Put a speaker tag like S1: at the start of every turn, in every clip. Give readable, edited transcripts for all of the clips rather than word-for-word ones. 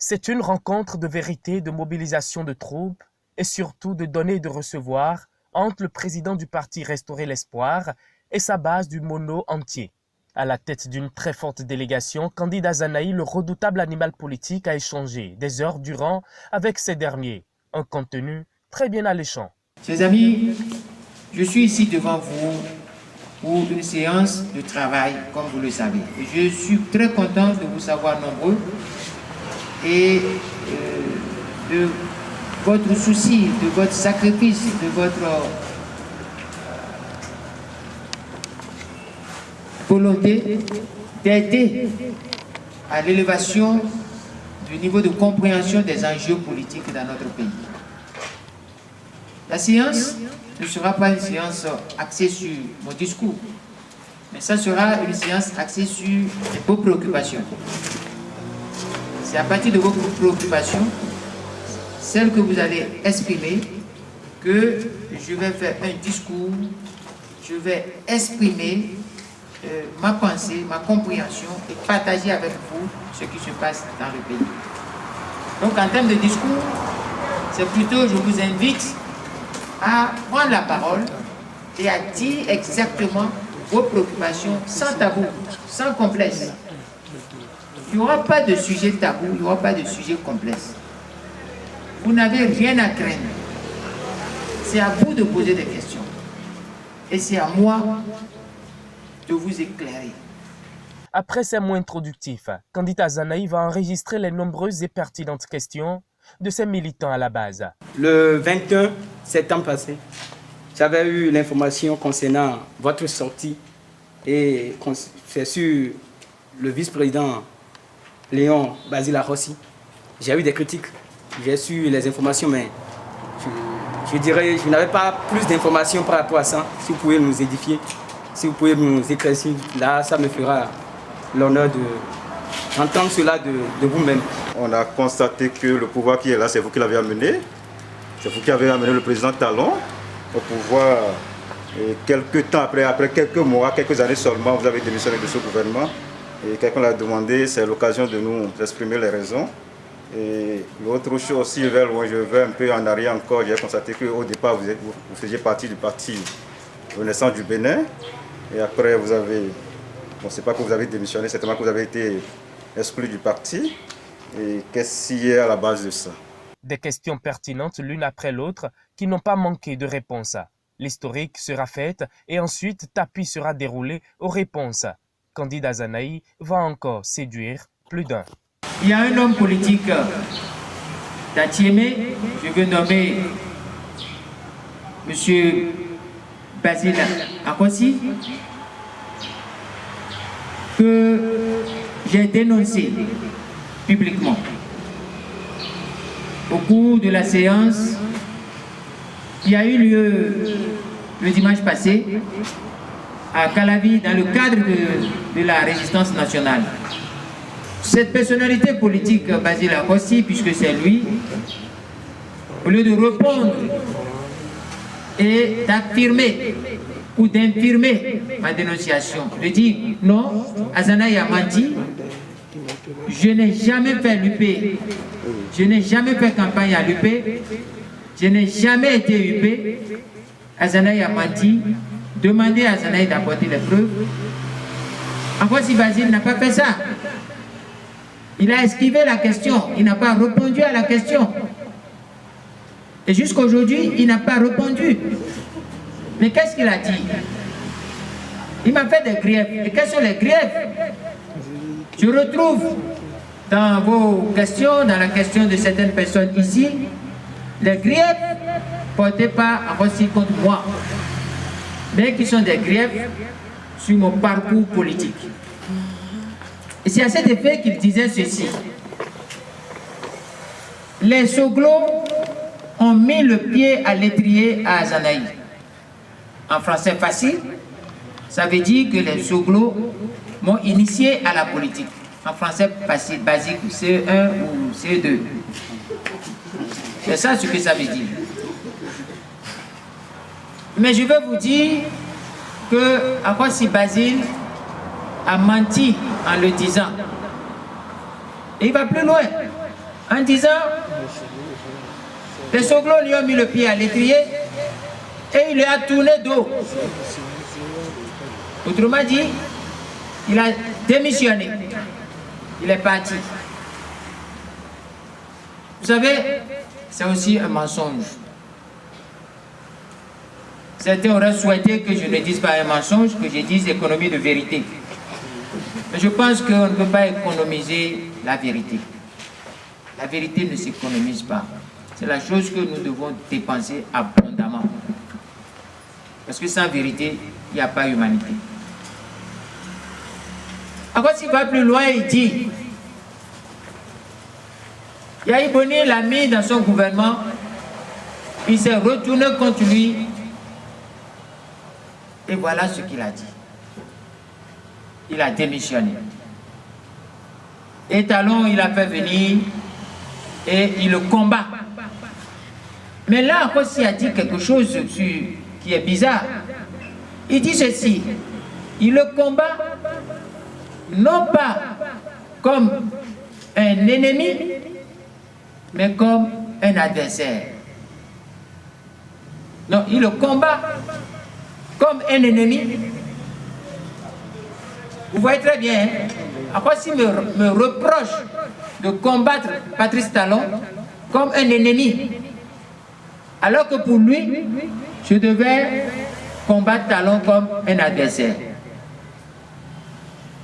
S1: C'est une rencontre de vérité, de mobilisation de troupes et surtout de donner et de recevoir entre le président du parti Restaurer l'Espoir et sa base du Mono entier. À la tête d'une très forte délégation, Candide Azanaï, le redoutable animal politique, a échangé des heures durant avec ces derniers. Un contenu très bien alléchant.
S2: Chers amis, je suis ici devant vous pour une séance de travail, comme vous le savez. Je suis très content de vous savoir nombreux et de votre souci, de votre sacrifice, de votre volonté d'aider à l'élévation du niveau de compréhension des enjeux politiques dans notre pays. La séance ne sera pas une séance axée sur mon discours, mais ça sera une séance axée sur vos préoccupations. C'est à partir de vos préoccupations, celles que vous allez exprimer, que je vais faire un discours, je vais exprimer ma pensée, ma compréhension et partager avec vous ce qui se passe dans le pays. Donc en termes de discours, c'est plutôt, je vous invite à prendre la parole et à dire exactement vos préoccupations sans tabou, sans complexe. Il n'y aura pas de sujet tabou, il n'y aura pas de sujet complexe. Vous n'avez rien à craindre. C'est à vous de poser des questions. Et c'est à moi de vous éclairer.
S1: Après ces mots introductifs, Candide Azanaï va enregistrer les nombreuses et pertinentes questions de ses militants à la base.
S3: Le 21 septembre passé, j'avais eu l'information concernant votre sortie et c'est sur le vice-président Léon Basile Rossi. J'ai eu des critiques, j'ai su les informations, mais je dirais, je n'avais pas plus d'informations par rapport à ça. Si vous pouvez nous édifier, si vous pouvez nous éclaircir, là, ça me fera l'honneur d'entendre cela de vous-même.
S4: On a constaté que le pouvoir qui est là, c'est vous qui l'avez amené. C'est vous qui avez amené le président Talon au pouvoir. Et quelques temps après quelques mois, quelques années seulement, vous avez démissionné de ce gouvernement. Et quelqu'un l'a demandé, c'est l'occasion de nous exprimer les raisons. Et l'autre chose aussi, vers loin, je vais un peu en arrière encore, j'ai constaté qu'au départ, vous faisiez partie du parti Renaissance du Bénin. Et après, vous avez, bon, c'est pas que vous avez démissionné, c'est tellement que vous avez été exclu du parti. Et qu'est-ce qui est à la base de ça?
S1: Des questions pertinentes l'une après l'autre qui n'ont pas manqué de réponses. L'historique sera faite et ensuite tapis sera déroulé aux réponses. Candide Azanaï va encore séduire plus d'un.
S2: Il y a un homme politique d'Atiémé, je veux nommer M. Basile Akossi, que j'ai dénoncé publiquement. Au cours de la séance qui a eu lieu le dimanche passé à Calavi dans le cadre de la résistance nationale. Cette personnalité politique, Basile Akossi, puisque c'est lui, au lieu de répondre et d'affirmer ou d'infirmer ma dénonciation, de dire non, Azanaï a menti, je n'ai jamais fait l'UP, je n'ai jamais fait campagne à l'UP, je n'ai jamais été UP, Azanaï a menti, demandez à Azanaï d'apporter les preuves. Akossi Basile n'a pas fait ça. Il a esquivé la question, il n'a pas répondu à la question. Et jusqu'à aujourd'hui, il n'a pas répondu. Mais qu'est-ce qu'il a dit? Il m'a fait des griefs. Et quels sont les griefs? Je retrouve dans vos questions, dans la question de certaines personnes ici, les griefs portés par Akossi contre moi, mais qui sont des griefs sur mon parcours politique. Et c'est à cet effet qu'il disait ceci. Les Soglos ont mis le pied à l'étrier à Azanaï. En français facile, ça veut dire que les Soglos m'ont initié à la politique. En français facile, basique, CE1 ou CE2. C'est ça ce que ça veut dire. Mais je vais vous dire que Akossi Basile a menti en le disant. Et il va plus loin. en disant les Soglo lui ont mis le pied à l'étrier et il lui a tourné dos. Autrement dit, il a démissionné. Il est parti. Vous savez, c'est aussi un mensonge. Certains auraient souhaité que je ne dise pas un mensonge, que je dise économie de vérité. Mais je pense qu'on ne peut pas économiser la vérité. La vérité ne s'économise pas. C'est la chose que nous devons dépenser abondamment. Parce que sans vérité, il n'y a pas humanité. Encore s'il va plus loin, il dit, Yahya Boni l'a mis dans son gouvernement, il s'est retourné contre lui, et voilà ce qu'il a dit. Il a démissionné. Et Talon, il a fait venir, et il le combat. Mais là, encore s'il a dit quelque chose qui est bizarre, il dit ceci, il le combat, non pas comme un ennemi, mais comme un adversaire. Non, il le combat comme un ennemi. Vous voyez très bien, hein? Après, s'il me reproche de combattre Patrice Talon comme un ennemi, alors que pour lui, je devais combattre Talon comme un adversaire.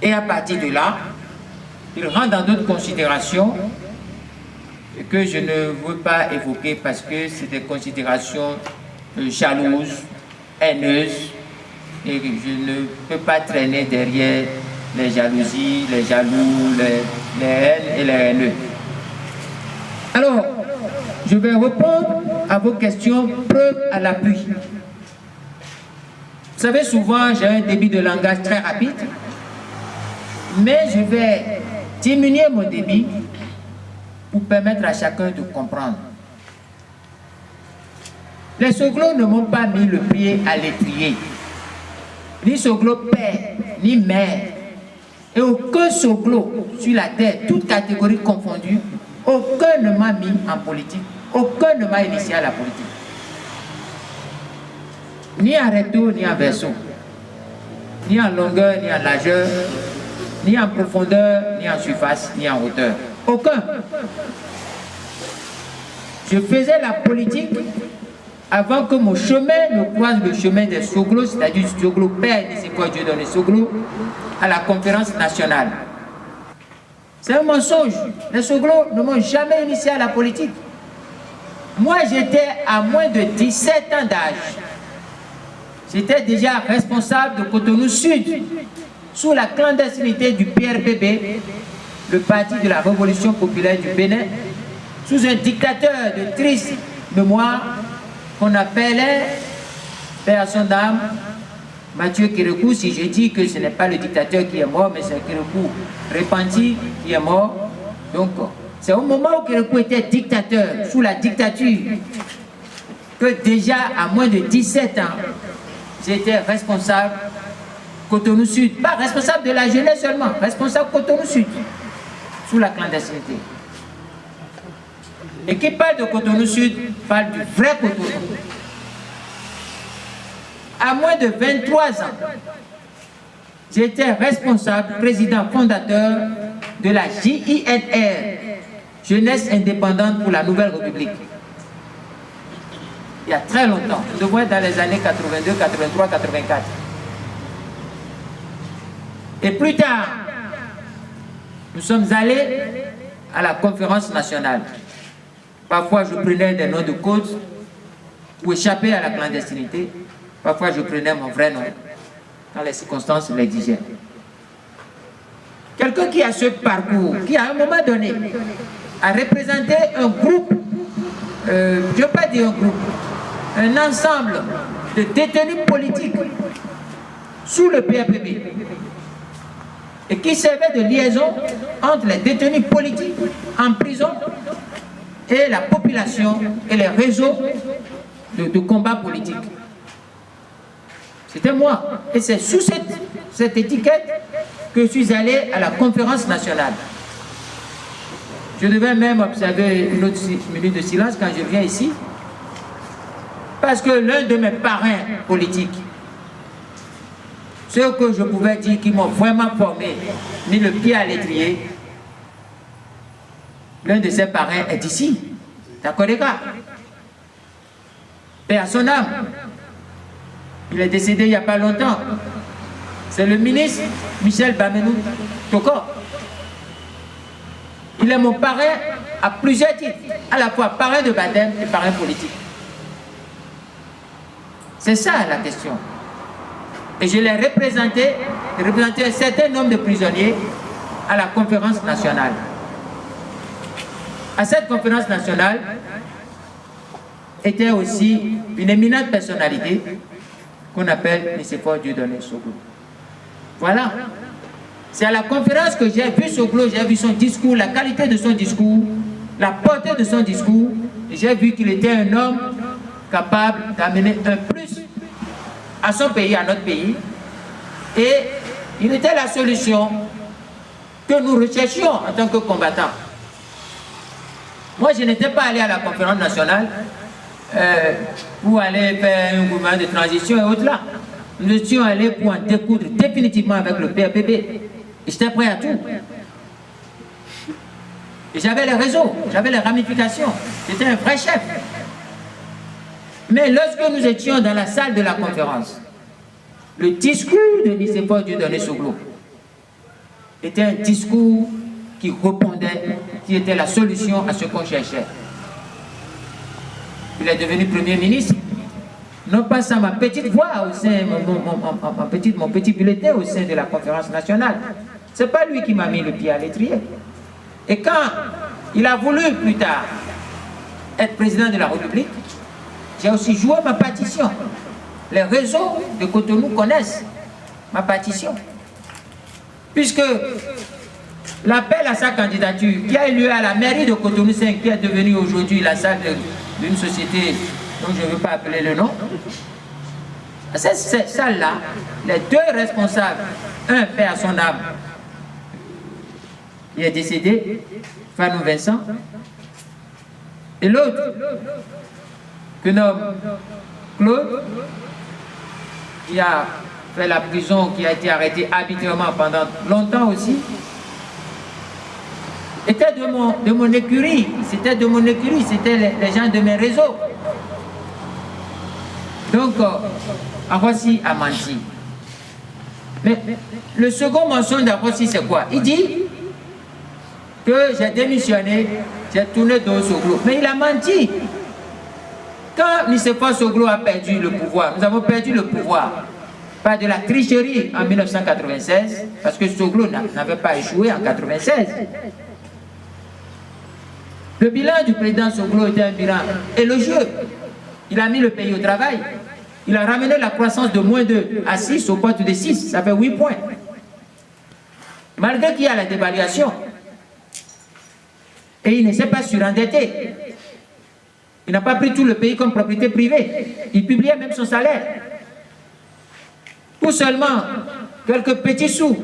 S2: Et à partir de là, il rentre dans d'autres considérations que je ne veux pas évoquer parce que c'est des considérations jalouses, haineuses, et que je ne peux pas traîner derrière les jalousies, les jaloux, les haines et les haineux. Alors, je vais répondre à vos questions, preuve à l'appui. Vous savez, souvent, j'ai un débit de langage très rapide, mais je vais diminuer mon débit pour permettre à chacun de comprendre. Les Soglo ne m'ont pas mis le pied à l'étrier. Ni Soglo père, ni mère. Et aucun Soglo sur la terre, toutes catégories confondues, aucun ne m'a mis en politique. Aucun ne m'a initié à la politique. Ni en recto, ni en verso. Ni en longueur, ni en largeur. Ni en profondeur, ni en surface, ni en hauteur. Aucun. Je faisais la politique avant que mon chemin ne croise le chemin des Soglo, c'est-à-dire du Soglo père de quoi Dieu donne les Soglo, à la conférence nationale. C'est un mensonge. Les Soglo ne m'ont jamais initié à la politique. Moi, j'étais à moins de 17 ans d'âge. J'étais déjà responsable de Cotonou Sud, sous la clandestinité du PRPB, le parti de la Révolution populaire du Bénin, sous un dictateur de triste mémoire qu'on appelait, père à son âme, Mathieu Kérékou. Si je dis que ce n'est pas le dictateur qui est mort, mais c'est Kérékou repenti qui est mort. Donc, c'est au moment où Kérékou était dictateur, sous la dictature, que déjà à moins de 17 ans, j'étais responsable Cotonou Sud, pas responsable de la jeunesse seulement, responsable Cotonou Sud, sous la clandestinité. Et qui parle de Cotonou Sud, parle du vrai Cotonou. À moins de 23 ans, j'étais responsable, président fondateur de la JINR, Jeunesse indépendante pour la Nouvelle République. Il y a très longtemps, nous devons être dans les années 82, 83, 84. Et plus tard, nous sommes allés à la conférence nationale. Parfois, je prenais des noms de code pour échapper à la clandestinité. Parfois, je prenais mon vrai nom quand les circonstances l'exigeaient. Quelqu'un qui a ce parcours, qui à un moment donné a représenté un groupe, je ne veux pas dire un groupe, un ensemble de détenus politiques sous le PRPB, et qui servait de liaison entre les détenus politiques en prison et la population et les réseaux de combat politique. C'était moi. Et c'est sous cette étiquette que je suis allé à la conférence nationale. Je devais même observer une autre minute de silence quand je viens ici. Parce que l'un de mes parrains politiques, ceux que je pouvais dire qui m'ont vraiment formé, mis le pied à l'étrier, l'un de ses parrains est ici, Takorega. Paix à son âme. Il est décédé il n'y a pas longtemps. C'est le ministre Michel Bamenou Toko. Il est mon parrain à plusieurs titres, à la fois parrain de baptême et parrain politique. C'est ça la question. Et je l'ai représenté un certain nombre de prisonniers à la conférence nationale. À cette conférence nationale était aussi une éminente personnalité qu'on appelle Nicéphore Dieudonné Soglo. Voilà. C'est à la conférence que j'ai vu Soglo, j'ai vu son discours, la qualité de son discours, la portée de son discours. J'ai vu qu'il était un homme capable d'amener un plus à son pays, à notre pays. Et il était la solution que nous recherchions en tant que combattants. Moi, je n'étais pas allé à la conférence nationale pour aller faire un mouvement de transition et autres là. Nous étions allés pour en découdre définitivement avec le PRPP. Et j'étais prêt à tout. Et j'avais les réseaux, j'avais les ramifications. J'étais un vrai chef. Mais lorsque nous étions dans la salle de la conférence, le discours de Nicéphore Dieudonné Soglo était un discours qui répondait, qui était la solution à ce qu'on cherchait. Il est devenu Premier ministre, non pas sans ma petite voix au sein, mon petit bulletin au sein de la conférence nationale. Ce n'est pas lui qui m'a mis le pied à l'étrier. Et quand il a voulu plus tard être président de la République, j'ai aussi joué ma partition. Les réseaux de Cotonou connaissent ma partition. Puisque l'appel à sa candidature qui a eu lieu à la mairie de Cotonou 5, qui est devenue aujourd'hui la salle d'une société dont je ne veux pas appeler le nom, cette salle-là, les deux responsables, un père à son âme, il est décédé, Fanou Vincent, et l'autre, que nomme Claude, qui a fait la prison, qui a été arrêté arbitrairement pendant longtemps aussi, était de mon écurie, c'était de mon écurie, c'était les gens de mes réseaux. Donc, Arossi a menti. Mais le second mensonge d'Arossi, c'est quoi? Il dit que j'ai démissionné, j'ai tourné dos Soglo. Mais il a menti. Quand Nicéphore Soglo a perdu le pouvoir, nous avons perdu le pouvoir par de la tricherie en 1996, parce que Soglo n'avait pas échoué en 1996. Le bilan du président Soglo était un bilan élogieux. Il a mis le pays au travail. Il a ramené la croissance de -2 à 6 au poste de 6. Ça fait 8 points. Malgré qu'il y a la dévaluation. Et il ne s'est pas surendetté. Il n'a pas pris tout le pays comme propriété privée. Il publiait même son salaire. Pour seulement quelques petits sous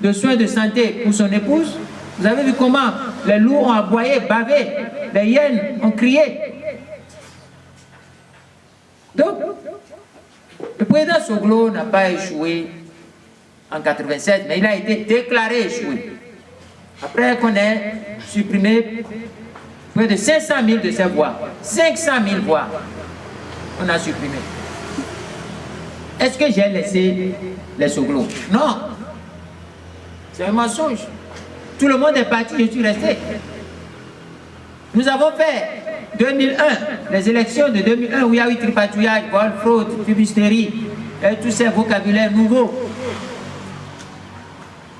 S2: de soins de santé pour son épouse. Vous avez vu comment les loups ont aboyé, bavé, les hyènes ont crié. Donc, le président Soglo n'a pas échoué en 1987, mais il a été déclaré échoué. Après qu'on ait supprimé près de 500 000 de ses voix. 500 000 voix, on a supprimé. Est-ce que j'ai laissé les Soglo? Non. C'est un mensonge. Tout le monde est parti, je suis resté. Nous avons fait 2001, les élections de 2001 où il y a eu tripatouillage, vol, fraude, fumisterie, et tous ces vocabulaires nouveaux.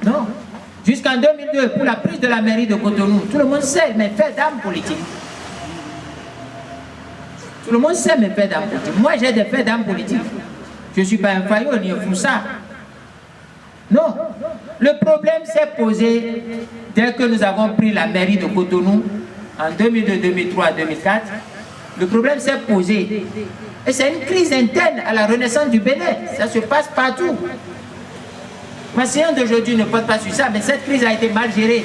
S2: Non. Jusqu'en 2002, pour la prise de la mairie de Cotonou, tout le monde sait mes faits d'âme politique. Tout le monde sait mes faits d'âme politique. Moi, j'ai des faits d'âme politique. Je ne suis pas un faillot ni un foussard. Non. Le problème s'est posé dès que nous avons pris la mairie de Cotonou en 2002, 2003, 2004. Le problème s'est posé. Et c'est une crise interne à la renaissance du Bénin. Ça se passe partout. Ma séance d'aujourd'hui ne porte pas sur ça, mais cette crise a été mal gérée.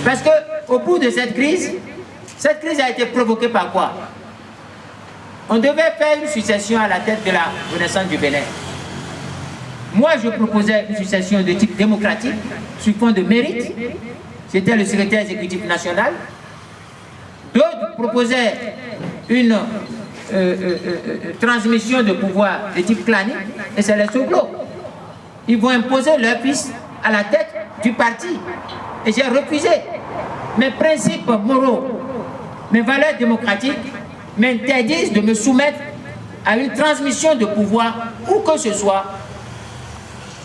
S2: Parce qu'au bout de cette crise a été provoquée par quoi? On devait faire une succession à la tête de la Renaissance du Bénin. Moi, je proposais une succession de type démocratique, sur fond de mérite. J'étais le secrétaire exécutif national. D'autres proposaient une transmission de pouvoir de type clanique, et c'est les Soglo. Ils vont imposer leur fils à la tête du parti. Et j'ai refusé. Mes principes moraux, mes valeurs démocratiques m'interdisent de me soumettre à une transmission de pouvoir où que ce soit,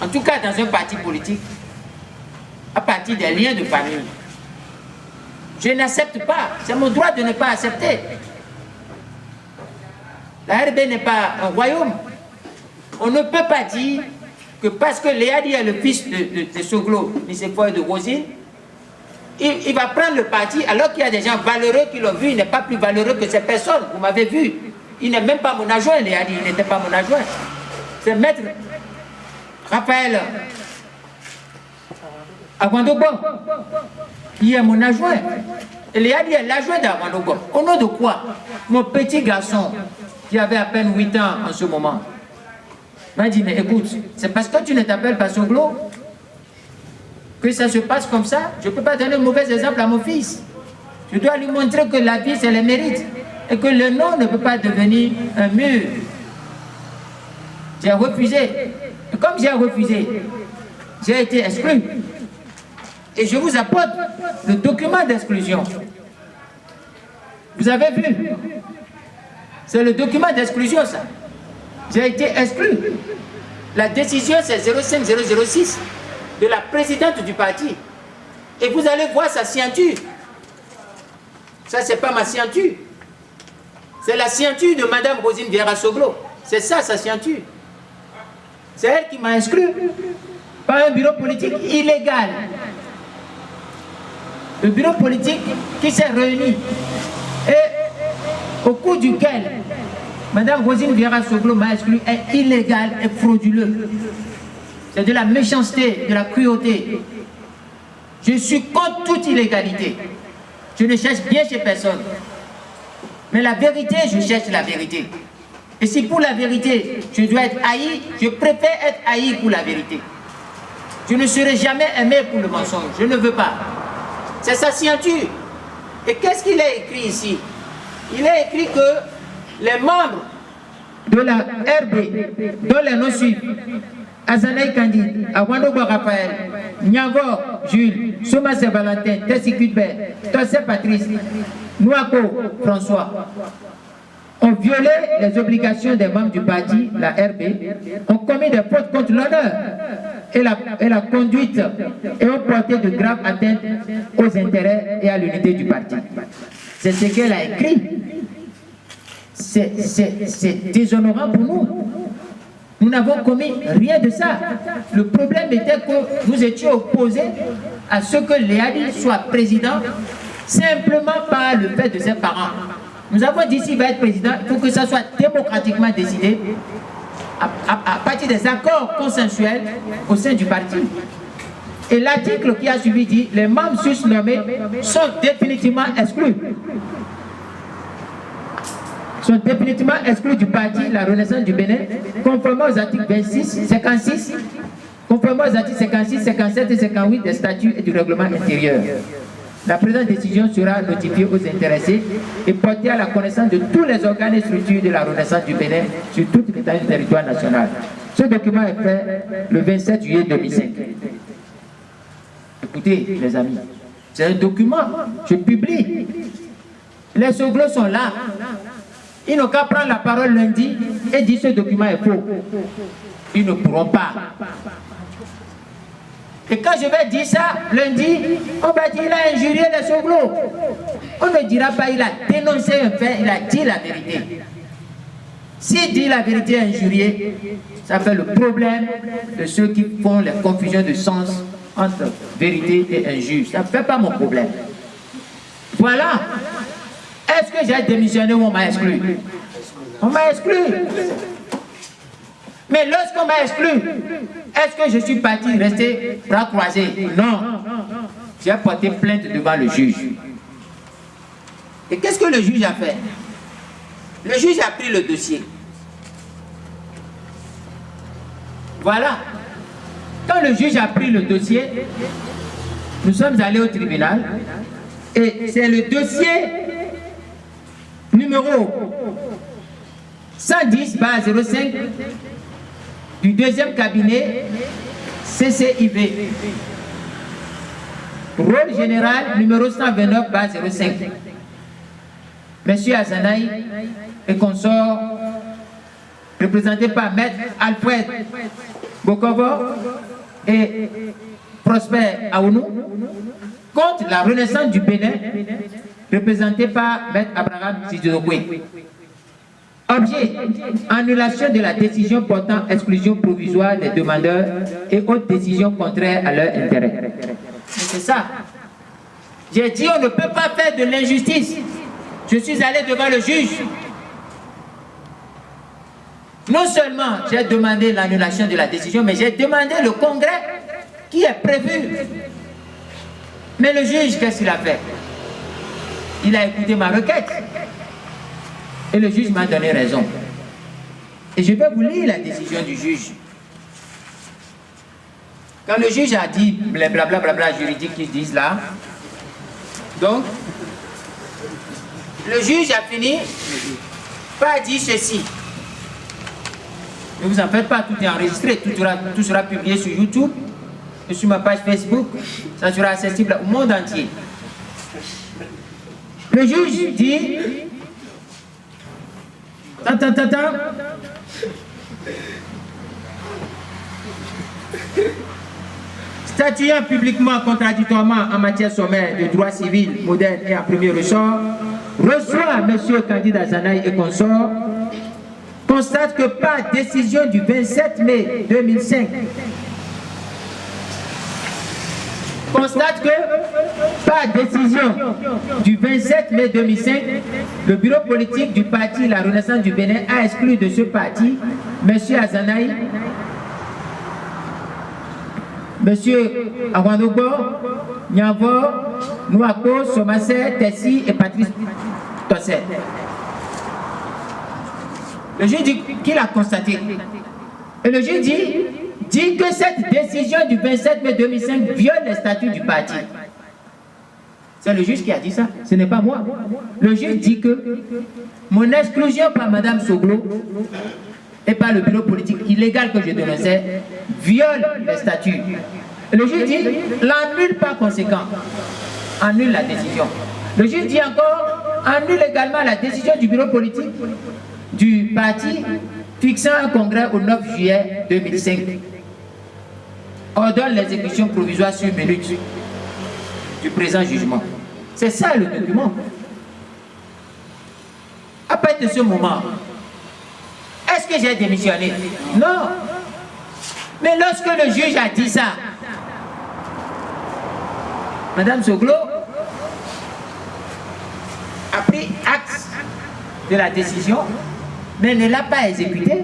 S2: en tout cas dans un parti politique, à partir des liens de famille. Je n'accepte pas, c'est mon droit de ne pas accepter. La RB n'est pas un royaume. On ne peut pas dire que parce que Léadi est le fils de Soglo, Nicéphore et de Rosine, il va prendre le parti alors qu'il y a des gens valeureux qui l'ont vu, il n'est pas plus valeureux que ces personnes, vous m'avez vu. Il n'est même pas mon adjoint, Léadi, il n'était pas mon adjoint. C'est maître Raphaël Agwandobo, il est mon adjoint. Et Léadi est l'adjoint d'Agwandobo. Au nom de quoi? Mon petit garçon, qui avait à peine 8 ans en ce moment, m'a dit, mais écoute, c'est parce que tu ne t'appelles pas Soglo que ça se passe comme ça. Je ne peux pas donner un mauvais exemple à mon fils. Je dois lui montrer que la vie, c'est le mérite. Et que le nom ne peut pas devenir un mur. J'ai refusé. Et comme j'ai refusé, j'ai été exclu. Et je vous apporte le document d'exclusion. Vous avez vu? C'est le document d'exclusion, ça. J'ai été exclu. La décision, c'est 05006 de la présidente du parti. Et vous allez voir sa signature. Ça, c'est pas ma signature. C'est la signature de Madame Rosine Vieira Soglo. C'est ça, sa signature. C'est elle qui m'a exclu par un bureau politique illégal. Le bureau politique qui s'est réuni et au cours duquel Madame Rosine Vieira Soglo m'a exclu est illégal et frauduleux. C'est de la méchanceté, de la cruauté. Je suis contre toute illégalité. Je ne cherche bien chez personne. Mais la vérité, je cherche la vérité. Et si pour la vérité, je dois être haï, je préfère être haï pour la vérité. Je ne serai jamais aimé pour le mensonge. Je ne veux pas. C'est sa signature. Et qu'est-ce qu'il a écrit ici? Il a écrit que les membres de la RB, dont les noms suivent Azanaï Candide, Agwandobo Raphaël, Nyangor Jules, Soumase Valentin, Tessi Cuthbert, Tossé Patrice, Nouako François, ont violé les obligations des membres du parti, la RB, ont commis des fautes contre l'honneur et la conduite et ont porté de graves atteintes aux intérêts et à l'unité du parti. C'est ce qu'elle a écrit. C'est déshonorant pour nous. Nous n'avons commis rien de ça. Le problème était que nous étions opposés à ce que Léadi soit président simplement par le fait de ses parents. Nous avons dit s'il va être président, il faut que ça soit démocratiquement décidé à partir des accords consensuels au sein du parti. Et l'article qui a suivi dit les membres susnommés sont définitivement exclus. Sont définitivement exclus du parti La Renaissance du Bénin, conformément aux articles 26, 56, conformément aux articles 56, 57 et 58 des statuts et du règlement intérieur. La présente décision sera notifiée aux intéressés et portée à la connaissance de tous les organes et structures de la Renaissance du Bénin sur toute l'étendue du territoire national. Ce document est fait le 27 juillet 2005. Écoutez, les amis, c'est un document, je publie. Les Soglo sont là. Ils n'ont qu'à prendre la parole lundi et dire ce document est faux. Ils ne pourront pas. Et quand je vais dire ça, lundi, on va dire qu'il a injurié les Soglo. On ne dira pas qu'il a dénoncé un fait, il a dit la vérité. S'il dit la vérité injuriée, ça fait le problème de ceux qui font les confusions de sens entre vérité et injure. Ça ne fait pas mon problème. Voilà. Est-ce que j'ai démissionné ou on m'a exclu? On m'a exclu. Mais lorsqu'on m'a exclu, est-ce que je suis parti rester bras croisés? Non. j'ai porté plainte devant le juge. Et qu'est-ce que le juge a fait? Le juge a pris le dossier. Voilà. Quand le juge a pris le dossier, nous sommes allés au tribunal et c'est le dossier numéro 110/05 du deuxième cabinet CCIV. Rôle général numéro 129/05. Monsieur Azanaï et consort, représenté par Maître Alfred Bokovo et Prosper Aounou, contre la Renaissance du Bénin, représenté par Maître Abraham Sidokwe. Objet, annulation de la décision portant exclusion provisoire des demandeurs et autres décisions contraires à leur intérêt. C'est ça. J'ai dit on ne peut pas faire de l'injustice. Je suis allé devant le juge. Non seulement j'ai demandé l'annulation de la décision, mais j'ai demandé le congrès qui est prévu. Mais le juge, qu'est-ce qu'il a fait? Il a écouté ma requête. Et le juge m'a donné raison. Et je vais vous lire la décision du juge. Quand le juge a dit blablabla juridique qu'ils disent là, donc, le juge a fini par dire ceci. Ne vous en faites pas, tout est enregistré, tout sera publié sur YouTube et sur ma page Facebook. Ça sera accessible au monde entier. Le juge dit... Statuant publiquement contradictoirement en matière sommaire de droit civil moderne et en premier ressort, reçoit M. candidat Azanaï et consort, constate que par décision du 27 mai 2005, constate que par décision du 27 mai 2005, le bureau politique du parti La Renaissance du Bénin a exclu de ce parti M. Azanaï, M. Awandogo, Nyavo, Nouako, Somassé, Tessi et Patrice Tosset. Le juge dit qu'il a constaté. Et le juge dit que cette décision du 27 mai 2005 viole les statuts du parti. C'est le juge qui a dit ça, ce n'est pas moi. Le juge dit que mon exclusion par Mme Soglo et par le bureau politique illégal que je dénonçais viole les statuts. Et le juge dit l'annule par conséquent, annule la décision. Le juge dit encore annule également la décision du bureau politique du parti fixant un congrès au 9 juillet 2005. Ordonne l'exécution provisoire sur minute du présent jugement. C'est ça le document. À partir de ce moment, est-ce que j'ai démissionné? Non. Mais lorsque le juge a dit ça, Mme Soglo a pris acte de la décision, mais ne l'a pas exécutée.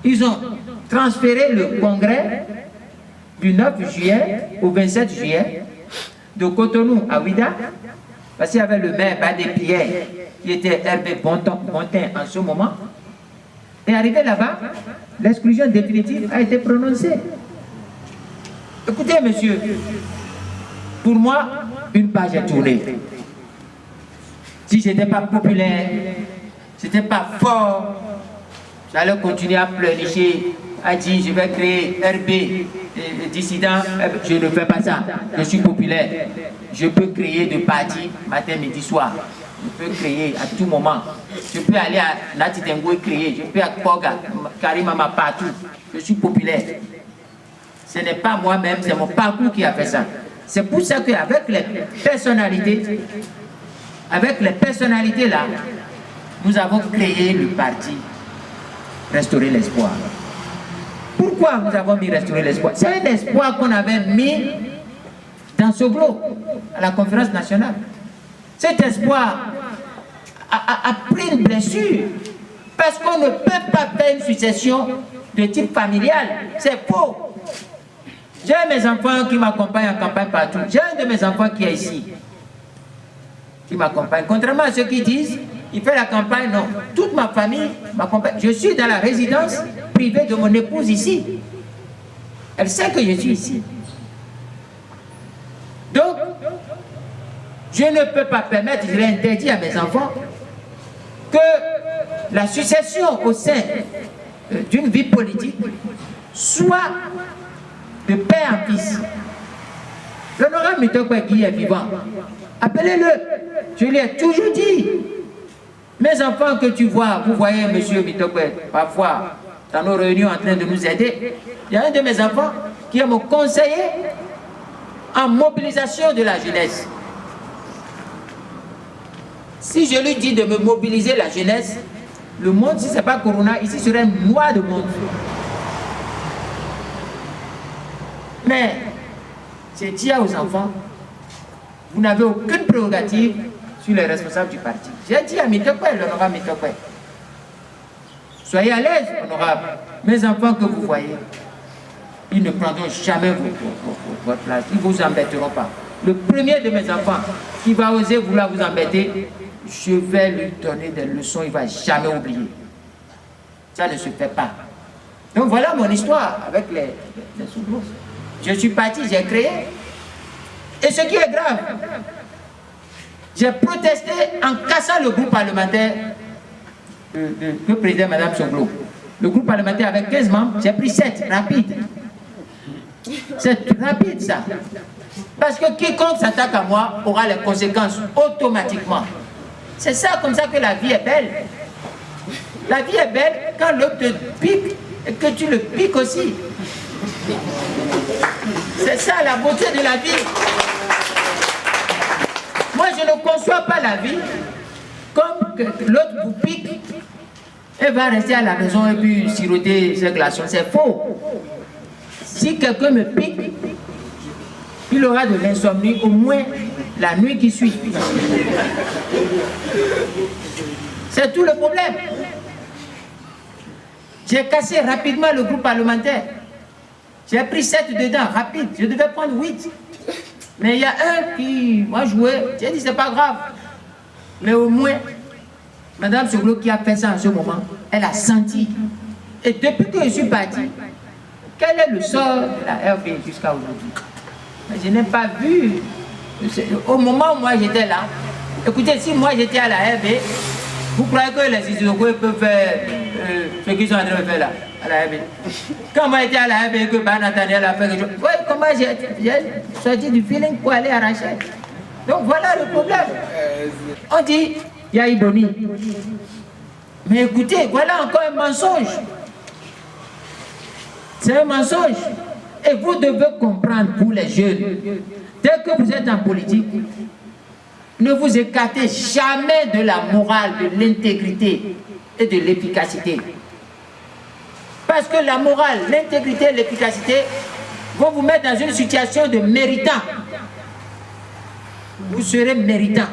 S2: Ils ont transféré le congrès du 9 juillet au 27 juillet de Cotonou à Ouida, parce qu'il y avait le maire Badé Pierre qui était Hervé Bontin en ce moment. Et arrivé là-bas, l'exclusion définitive a été prononcée. Écoutez, monsieur, pour moi, une page est tournée. Si je n'étais pas populaire, si je n'étais pas fort, j'allais continuer à pleurnicher, à dire je vais créer RB, dissident. Je ne fais pas ça. Je suis populaire. Je peux créer de partis matin, midi, soir. Je peux créer à tout moment. Je peux aller à Natitengo et créer. Je peux à Koga, Karimama, partout. Je suis populaire. Ce n'est pas moi-même, c'est mon parcours qui a fait ça. C'est pour ça qu'avec les personnalités là, nous avons créé le parti Restaurer l'espoir. Pourquoi nous avons mis Restaurer l'espoir? C'est un espoir qu'on avait mis dans Soglo, à la conférence nationale. Cet espoir a pris une blessure parce qu'on ne peut pas faire une succession de type familial. C'est faux. J'ai mes enfants qui m'accompagnent en campagne partout. J'ai un de mes enfants qui est ici, qui m'accompagne. Contrairement à ceux qui disent, il fait la campagne, non. Toute ma famille m'accompagne. Je suis dans la résidence privée de mon épouse ici. Elle sait que je suis ici. Donc, je ne peux pas permettre, je l'ai interdit à mes enfants, que la succession au sein d'une vie politique soit de père en fils. L'honorable Mitokwe qui est vivant, appelez-le. Je lui ai toujours dit, mes enfants que tu vois, vous voyez monsieur Mitokwe, parfois dans nos réunions en train de nous aider, il y a un de mes enfants qui est mon conseiller en mobilisation de la jeunesse. Si je lui dis de me mobiliser la jeunesse, le monde, si ce n'est pas Corona, ici serait noir de monde. Mais j'ai dit aux enfants, vous n'avez aucune prérogative sur les responsables du parti. J'ai dit à Mitokwe, l'honorable Mitokwe, soyez à l'aise, honorable. Mes enfants que vous voyez, ils ne prendront jamais votre place, ils ne vous embêteront pas. Le premier de mes enfants qui va oser vouloir vous embêter, je vais lui donner des leçons, il ne va jamais oublier. Ça ne se fait pas. Donc voilà mon histoire avec les sous-groupes. Je suis parti, j'ai créé. Et ce qui est grave, j'ai protesté en cassant le groupe parlementaire que présidait Mme Songlo. Le groupe parlementaire avec 15 membres, j'ai pris 7, rapide. C'est rapide ça. Parce que quiconque s'attaque à moi aura les conséquences automatiquement. C'est ça, comme ça que la vie est belle. La vie est belle quand l'autre te pique et que tu le piques aussi. C'est ça la beauté de la vie. Moi, je ne conçois pas la vie comme que l'autre vous pique et va rester à la maison et puis siroter ses glaçons. C'est faux. Si quelqu'un me pique, il aura de l'insomnie au moins la nuit qui suit. C'est tout le problème. J'ai cassé rapidement le groupe parlementaire. J'ai pris 7 dedans, rapide. Je devais prendre 8. Mais il y a un qui, moi, jouait. J'ai dit, c'est pas grave. Mais au moins, Mme Songlo qui a fait ça en ce moment, elle a senti. Et depuis que je suis parti, quel est le sort de la RB jusqu'à aujourd'hui? Je n'ai pas vu. Au moment où moi j'étais là, écoutez, si moi j'étais à la RB, vous croyez que les Issokois peuvent faire ce qu'ils sont en train de faire là, à la RB? Quand moi j'étais à la RB, que Nathaniel a fait quelque chose, vous voyez comment j'ai sorti du feeling pour aller arracher. Donc voilà le problème. On dit, il y a Iboni. Mais écoutez, voilà encore un mensonge. C'est un mensonge. Et vous devez comprendre, vous les jeunes, dès que vous êtes en politique, ne vous écartez jamais de la morale, de l'intégrité et de l'efficacité. Parce que la morale, l'intégrité et l'efficacité vont vous mettre dans une situation de méritant. Vous serez méritant.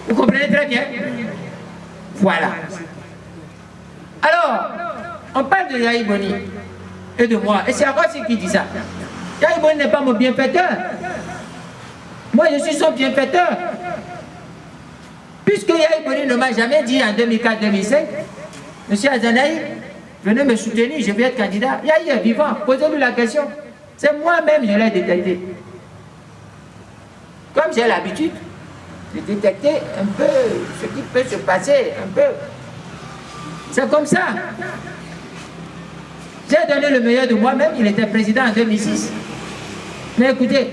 S2: Vous comprenez très bien? Voilà. Alors, on parle de Yahya Boni et de moi. Et c'est Arossi qui dit ça. Yahya Boni n'est pas mon bienfaiteur. Moi, je suis son bienfaiteur. Puisque Yahya Boni ne m'a jamais dit en 2004-2005, Monsieur Azanaï, venez me soutenir, je vais être candidat. Yahya est vivant, posez-lui la question. C'est moi-même, je l'ai détecté. Comme j'ai l'habitude de détecter un peu ce qui peut se passer, un peu. C'est comme ça. J'ai donné le meilleur de moi-même, il était président en 2006. Mais écoutez,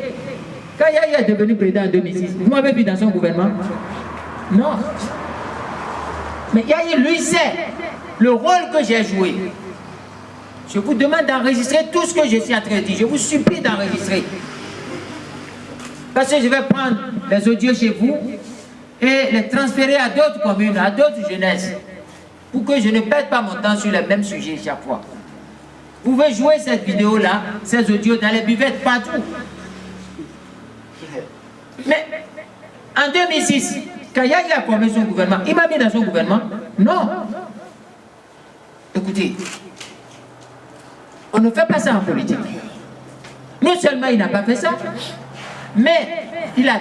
S2: quand Yahya est devenu président en 2006, vous m'avez vu dans son gouvernement? Non. Mais Yahya, lui, sait le rôle que j'ai joué. Je vous demande d'enregistrer tout ce que je suis en train de dire. Je vous supplie d'enregistrer. Parce que je vais prendre les audios chez vous et les transférer à d'autres communes, à d'autres jeunesses, pour que je ne perde pas mon temps sur les mêmes sujets chaque fois. Vous pouvez jouer cette vidéo-là, ces audios dans les buvettes partout. Mais en 2006, quand Yahya a formé son gouvernement, il m'a mis dans son gouvernement? Non. Écoutez, On ne fait pas ça en politique. Non seulement il n'a pas fait ça, mais il a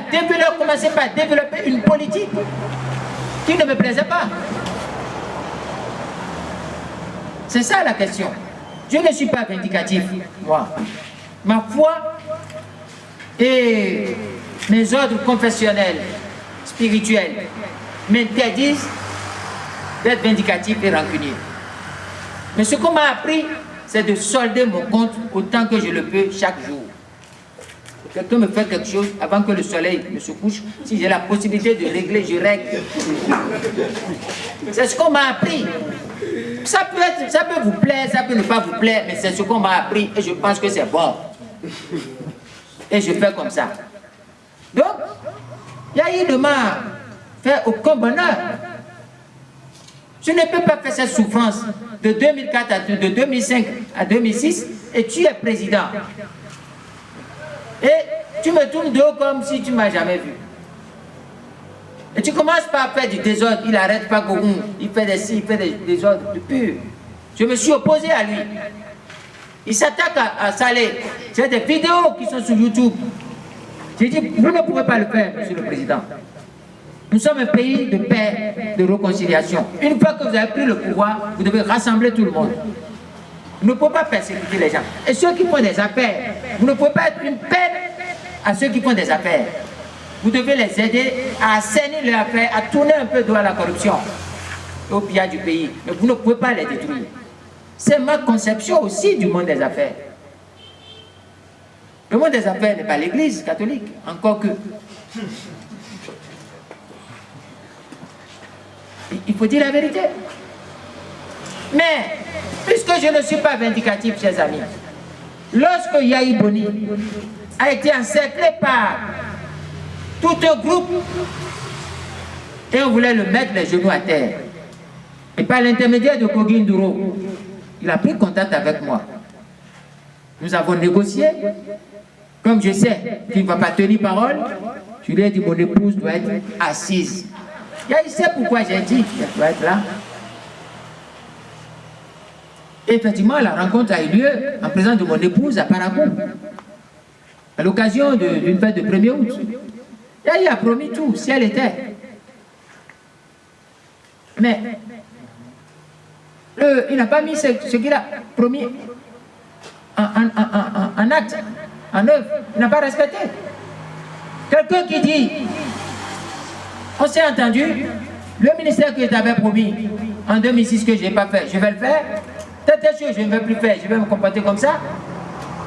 S2: commencé par développer une politique qui ne me plaisait pas. C'est ça la question. Je ne suis pas vindicatif, moi. Ma foi et mes ordres confessionnels, spirituels, m'interdisent d'être vindicatif et rancunier. Mais ce qu'on m'a appris, c'est de solder mon compte autant que je le peux chaque jour. Quelqu'un me fait quelque chose avant que le soleil ne se couche. Si j'ai la possibilité de régler, je règle. C'est ce qu'on m'a appris. Ça peut vous plaire, ça peut ne pas vous plaire, mais c'est ce qu'on m'a appris et je pense que c'est bon. Et je fais comme ça. Donc, Yahi ne m'a fait aucun bonheur. Je ne peux pas faire cette souffrance de 2005 à 2006 et tu es président. Et tu me tournes de haut comme si tu ne m'as jamais vu. Et tu commences par faire du désordre, il n'arrête pas Gogoum, il fait des désordres de pur. Je me suis opposé à lui. Il s'attaque à Saleh. J'ai des vidéos qui sont sur YouTube. J'ai dit, vous ne pouvez pas le faire, monsieur le président. Nous sommes un pays de paix, de réconciliation. Une fois que vous avez pris le pouvoir, vous devez rassembler tout le monde. Vous ne pouvez pas persécuter les gens. Et ceux qui font des affaires, vous ne pouvez pas être une peine à ceux qui font des affaires. Vous devez les aider à assainir leurs affaires, à tourner un peu d'eau à la corruption, au pillage du pays. Mais vous ne pouvez pas les détruire. C'est ma conception aussi du monde des affaires. Le monde des affaires n'est pas l'église catholique, encore que. Il faut dire la vérité. Mais, puisque je ne suis pas vindicatif, chers amis, lorsque Yahi Boni a été encerclé par tout un groupe et on voulait le mettre les genoux à terre, et par l'intermédiaire de Kogi Nduro, il a pris contact avec moi. Nous avons négocié. Comme je sais qu'il ne va pas tenir parole, je lui ai dit mon épouse doit être assise. Il sait pourquoi j'ai dit qu'elle doit être là. Et effectivement, la rencontre a eu lieu en présence de mon épouse à Parakou, à l'occasion d'une fête de 1er août. Et il a promis tout, si elle était. Mais il n'a pas mis ce qu'il a promis en acte, en œuvre. Il n'a pas respecté. Quelqu'un qui dit, on s'est entendu, le ministère que je t'avais promis en 2006 que je n'ai pas fait, je vais le faire. Telle chose, je ne vais plus faire, je vais me comporter comme ça.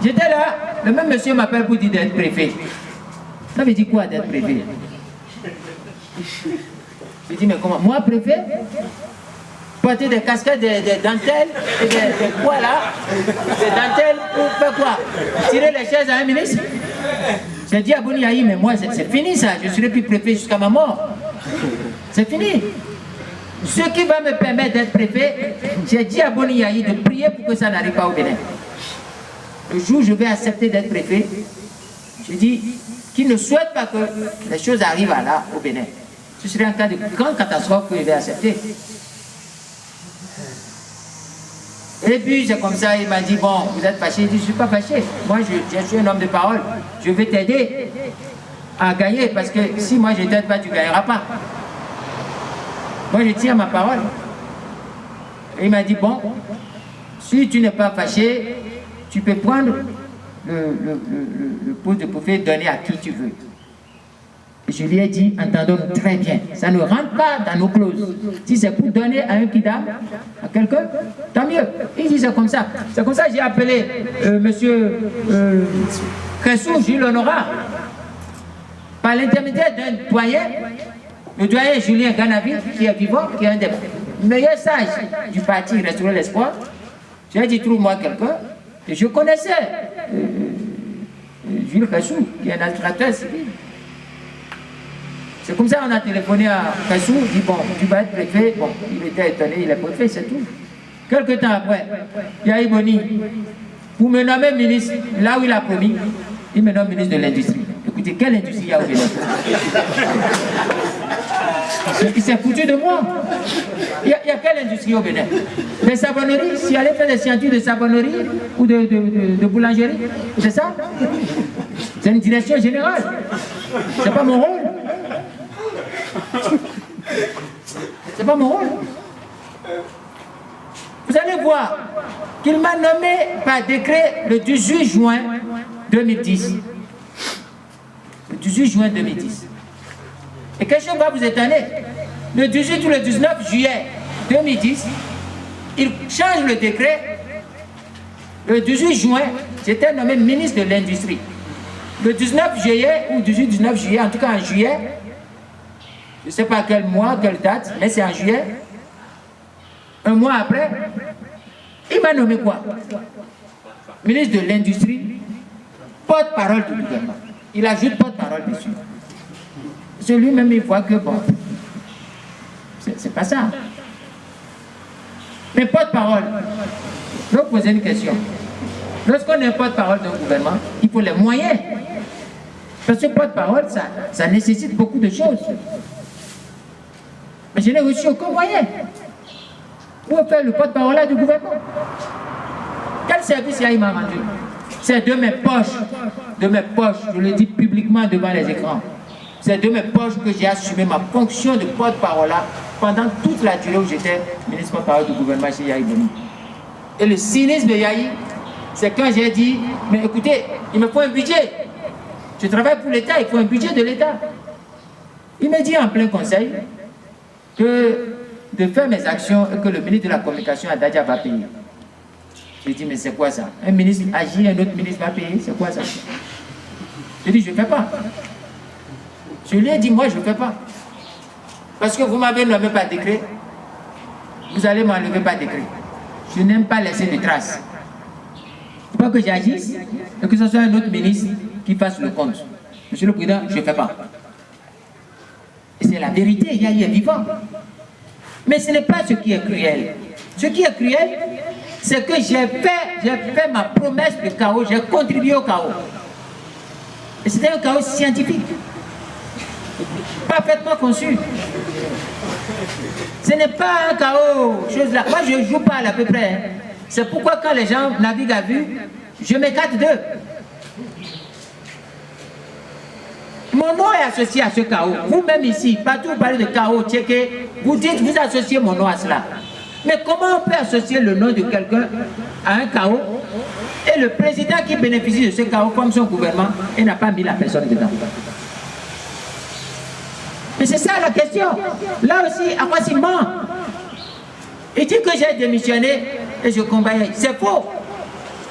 S2: J'étais là, le même monsieur m'appelle pour dire d'être préfet. Ça veut dire quoi d'être préfet? Je dis, mais comment? Moi, préfet? Porter des casquettes, des dentelles, et des quoi là? Des dentelles pour faire quoi? Tirer les chaises à un ministre? J'ai dit à Boni Yahi, mais moi, c'est fini ça, je serai plus préfet jusqu'à ma mort. C'est fini. Ce qui va me permettre d'être préfet, j'ai dit à Boni Yahi de prier pour que ça n'arrive pas au Bénin. Le jour où je vais accepter d'être préfet, je dis qu'il ne souhaite pas que les choses arrivent là, au Bénin. Ce serait un cas de grande catastrophe que je vais accepter. Et puis c'est comme ça, il m'a dit, bon, vous êtes fâché? Il dit, je ne suis pas fâché. Moi, je suis un homme de parole. Je vais t'aider à gagner, parce que si moi je ne t'aide pas, tu ne gagneras pas. Moi, je tiens ma parole. Et il m'a dit, bon, si tu n'es pas fâché, tu peux prendre le poste de préfet, donner à qui tu veux. Et je lui ai dit, entendons-nous très bien, ça ne rentre pas dans nos clauses. Si c'est pour donner à un kidam, à quelqu'un, tant mieux. Il dit, c'est comme ça. C'est comme ça que j'ai appelé monsieur Kressou, Jules Honorat, par l'intermédiaire d'un doyen, le doyen Julien Ganaville, qui est vivant, qui est un des meilleurs sages du parti Restaurer l'Espoir. Je lui ai dit, trouve-moi quelqu'un. Et je connaissais Jules Kressou, qui est un administrateur civil. C'est comme ça qu'on a téléphoné à Kassou, il dit bon, tu vas être préfet. Bon, il était étonné, il est préfet, c'est tout. Quelques temps après, Yahi Boni, pour me nommer ministre, là où il a promis, il me nomme ministre de l'industrie. Écoutez, quelle industrie il y a au Bénin? Il s'est foutu de moi. Il y a quelle industrie au Bénin? Les savonneries, si allait faire des scientifiques de savonnerie ou de boulangerie, c'est ça? C'est une direction générale. C'est pas mon rôle. C'est pas mon rôle. Vous allez voir qu'il m'a nommé par décret le 18 juin 2010. Le 18 juin 2010. Et quelque chose va vous étonner. Le 18 ou le 19 juillet 2010, il change le décret. Le 18 juin, j'étais nommé ministre de l'Industrie. Le 19 juillet, ou 18-19 juillet, en tout cas en juillet, je ne sais pas quel mois, quelle date, mais c'est en juillet. Un mois après, il m'a nommé quoi? Ministre de l'Industrie, porte-parole du gouvernement. Il ajoute porte-parole dessus. C'est lui-même, il voit que bon, c'est pas ça. Mais porte-parole, je vais vous poser une question. Lorsqu'on est porte-parole d'un gouvernement, il faut les moyens. Parce que porte-parole, ça nécessite beaucoup de choses. Mais je n'ai reçu aucun moyen pour faire le porte-parole du gouvernement. Quel service il m'a rendu? C'est de mes poches, je le dis publiquement devant les écrans. C'est de mes poches que j'ai assumé ma fonction de porte-parole pendant toute la durée où j'étais ministre porte-parole du gouvernement chez Yahi Boni. Et le cynisme de Yahi, c'est quand j'ai dit, mais écoutez, il me faut un budget. Je travaille pour l'État, il faut un budget de l'État. Il me dit en plein conseil que de faire mes actions et que le ministre de la Communication, Adadja, va payer. Je dis, mais c'est quoi ça? Un ministre agit, un autre ministre va payer, c'est quoi ça? Je dis, je ne fais pas. Je lui ai dit, moi, je ne fais pas. Parce que vous m'avez nommé par décret, vous allez m'enlever par décret. Je n'aime pas laisser de traces. Il faut pas que j'agisse et que ce soit un autre ministre qui fasse le compte. Monsieur le Président, je ne fais pas. Et c'est la vérité, il y a vivant. Mais ce n'est pas ce qui est cruel. Ce qui est cruel, c'est que j'ai fait ma promesse de chaos, j'ai contribué au chaos. Et c'était un chaos scientifique. Parfaitement conçu. Ce n'est pas un chaos, chose là. Moi, je ne joue pas à peu près. Hein. C'est pourquoi quand les gens naviguent à vue, je m'écarte d'eux. Mon nom est associé à ce chaos. Vous-même ici, partout vous parlez de chaos, tchéké, vous dites, vous associez mon nom à cela. Mais comment on peut associer le nom de quelqu'un à un chaos et le président qui bénéficie de ce chaos comme son gouvernement et n'a pas mis la personne dedans? Mais c'est ça la question. Là aussi, à quoi s'il ment? Il dit que j'ai démissionné et je combattais. C'est faux.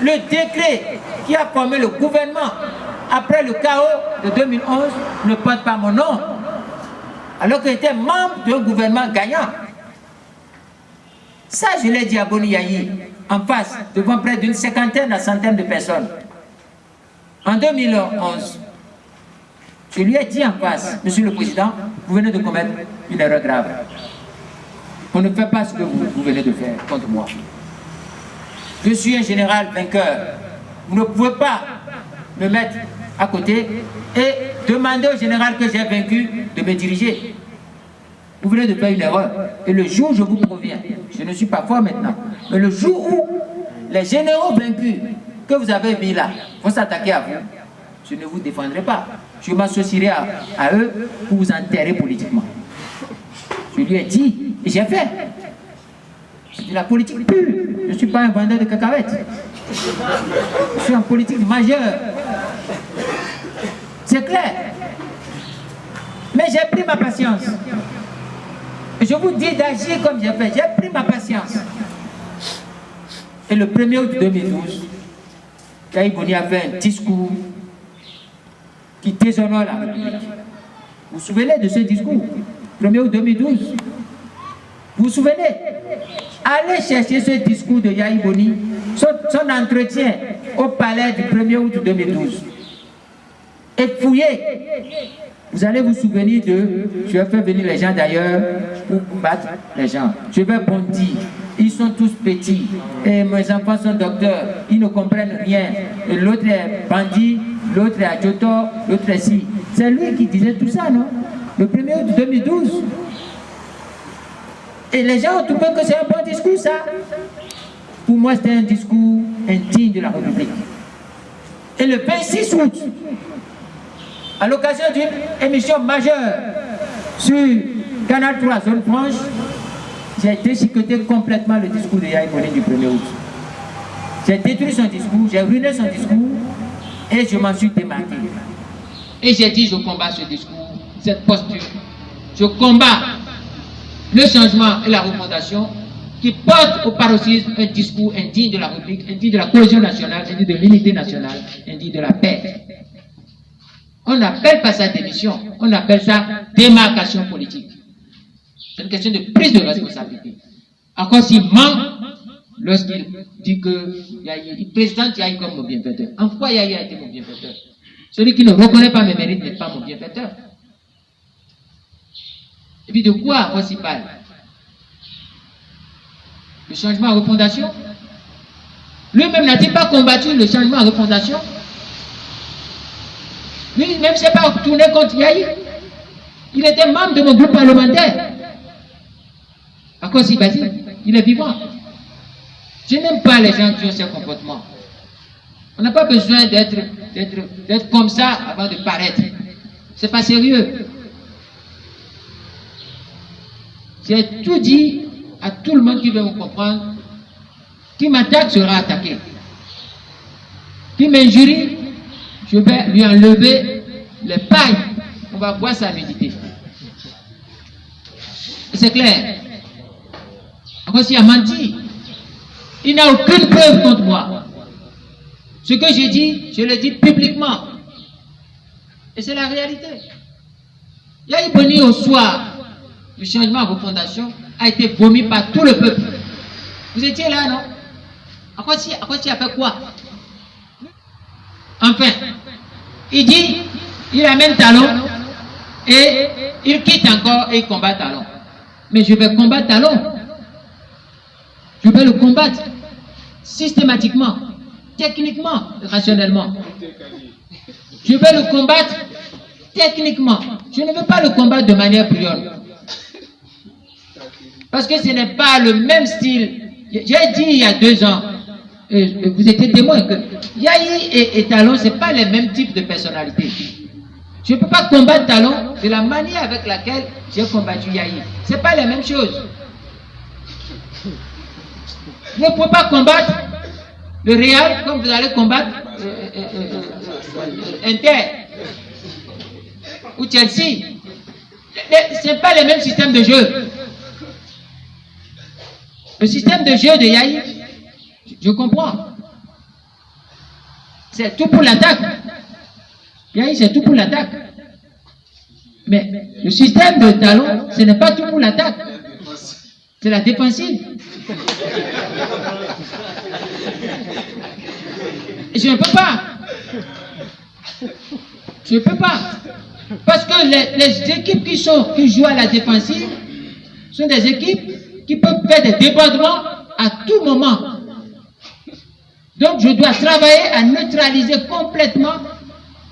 S2: Le décret qui a formé le gouvernement après le chaos de 2011 ne porte pas mon nom. Alors que j'étais membre d'un gouvernement gagnant. Ça, je l'ai dit à Boni Yahi, en face, devant près d'une cinquantaine à centaine de personnes. En 2011, je lui ai dit en face, Monsieur le Président, vous venez de commettre une erreur grave. On ne fait pas ce que vous venez de faire contre moi. Je suis un général vainqueur. Vous ne pouvez pas me mettre à côté et demander au général que j'ai vaincu de me diriger. Vous venez de faire une erreur. Et le jour où je vous préviens, je ne suis pas fort maintenant, mais le jour où les généraux vaincus que vous avez mis là vont s'attaquer à vous, je ne vous défendrai pas. Je m'associerai à eux pour vous enterrer politiquement. Je lui ai dit, et j'ai fait. C'est de la politique pure. Je ne suis pas un vendeur de cacahuètes. Je suis en politique majeure. C'est clair. Mais j'ai pris ma patience. Et je vous dis d'agir comme j'ai fait. J'ai pris ma patience. Et le 1er août 2012, Yahi Boni a fait un discours qui déshonore la République. Vous vous souvenez de ce discours? 1er août 2012. Vous vous souvenez? Allez chercher ce discours de Yahi Boni, son entretien au palais du 1er août 2012. Et fouillez. Vous allez vous souvenir de... Je vais faire venir les gens d'ailleurs pour battre les gens. Je vais bondir. Ils sont tous petits. Et mes enfants sont docteurs. Ils ne comprennent rien. Et l'autre est bandit, l'autre est adjotor, l'autre est ci. C'est lui qui disait tout ça, non? Le 1er août 2012. Et les gens ont trouvé que c'est un bon discours, ça. Pour moi, c'était un discours indigne de la République. Et le 26 août, à l'occasion d'une émission majeure sur Canal 3 Zone Franche, j'ai déchiqueté complètement le discours de Yahya Monnet du 1er août. J'ai détruit son discours, j'ai ruiné son discours et je m'en suis démarqué. Et j'ai dit, je combats ce discours, cette posture. Je combats le changement et la refondation qui portent au paroxysme un discours indigne de la République, indigne de la cohésion nationale, indigne de l'unité nationale, indigne de la paix. On n'appelle pas ça démission, on appelle ça démarcation politique. C'est une question de prise de responsabilité. Encore s'il ment lorsqu'il dit que il présente Yahya comme mon bienfaiteur. En quoi Yahya a été mon bienfaiteur? Celui qui ne reconnaît pas mes mérites n'est pas mon bienfaiteur. Et puis de quoi on s'y parle? Le changement en refondation? Lui-même n'a-t-il pas combattu le changement en refondation? Lui-même ne s'est pas tourné contre Yahya. Il était membre de mon groupe parlementaire. À quoi s'y base? Il est vivant. Je n'aime pas les gens qui ont ce comportement. On n'a pas besoin d'être comme ça avant de paraître. C'est pas sérieux. J'ai tout dit à tout le monde qui veut me comprendre. Qui m'attaque sera attaqué. Qui m'injurie, je vais lui enlever les pailles. On va voir sa nudité. C'est clair. Encore s'il a menti, il n'a aucune preuve contre moi. Ce que j'ai dit, je le dis publiquement. Et c'est la réalité. Yahya Boni au soir du changement en refondation a été vomi par tout le peuple. Vous étiez là, non? À quoi tu as fait quoi? Enfin, il dit, il amène Talon et il quitte encore et il combat Talon. Mais je vais combattre Talon. Je vais le combattre systématiquement, techniquement, rationnellement. Je vais le combattre techniquement. Je ne veux pas le combattre de manière bruyante. Parce que ce n'est pas le même style. J'ai dit il y a 2 ans, vous étiez témoin, que Yahya et Talon, ce n'est pas les mêmes types de personnalités. Je ne peux pas combattre Talon de la manière avec laquelle j'ai combattu Yahya. Ce n'est pas la même chose. Vous ne pouvez pas combattre le Real comme vous allez combattre Inter ou Chelsea. Ce n'est pas le même système de jeu. Le système de jeu de Yahya, je comprends. C'est tout pour l'attaque. Yahya, c'est tout pour l'attaque. Mais le système de Talon, ce n'est pas tout pour l'attaque. C'est la défensive. Je ne peux pas. Je ne peux pas. Parce que les équipes qui jouent à la défensive sont des équipes qui peuvent faire des débordements à tout moment. Donc je dois travailler à neutraliser complètement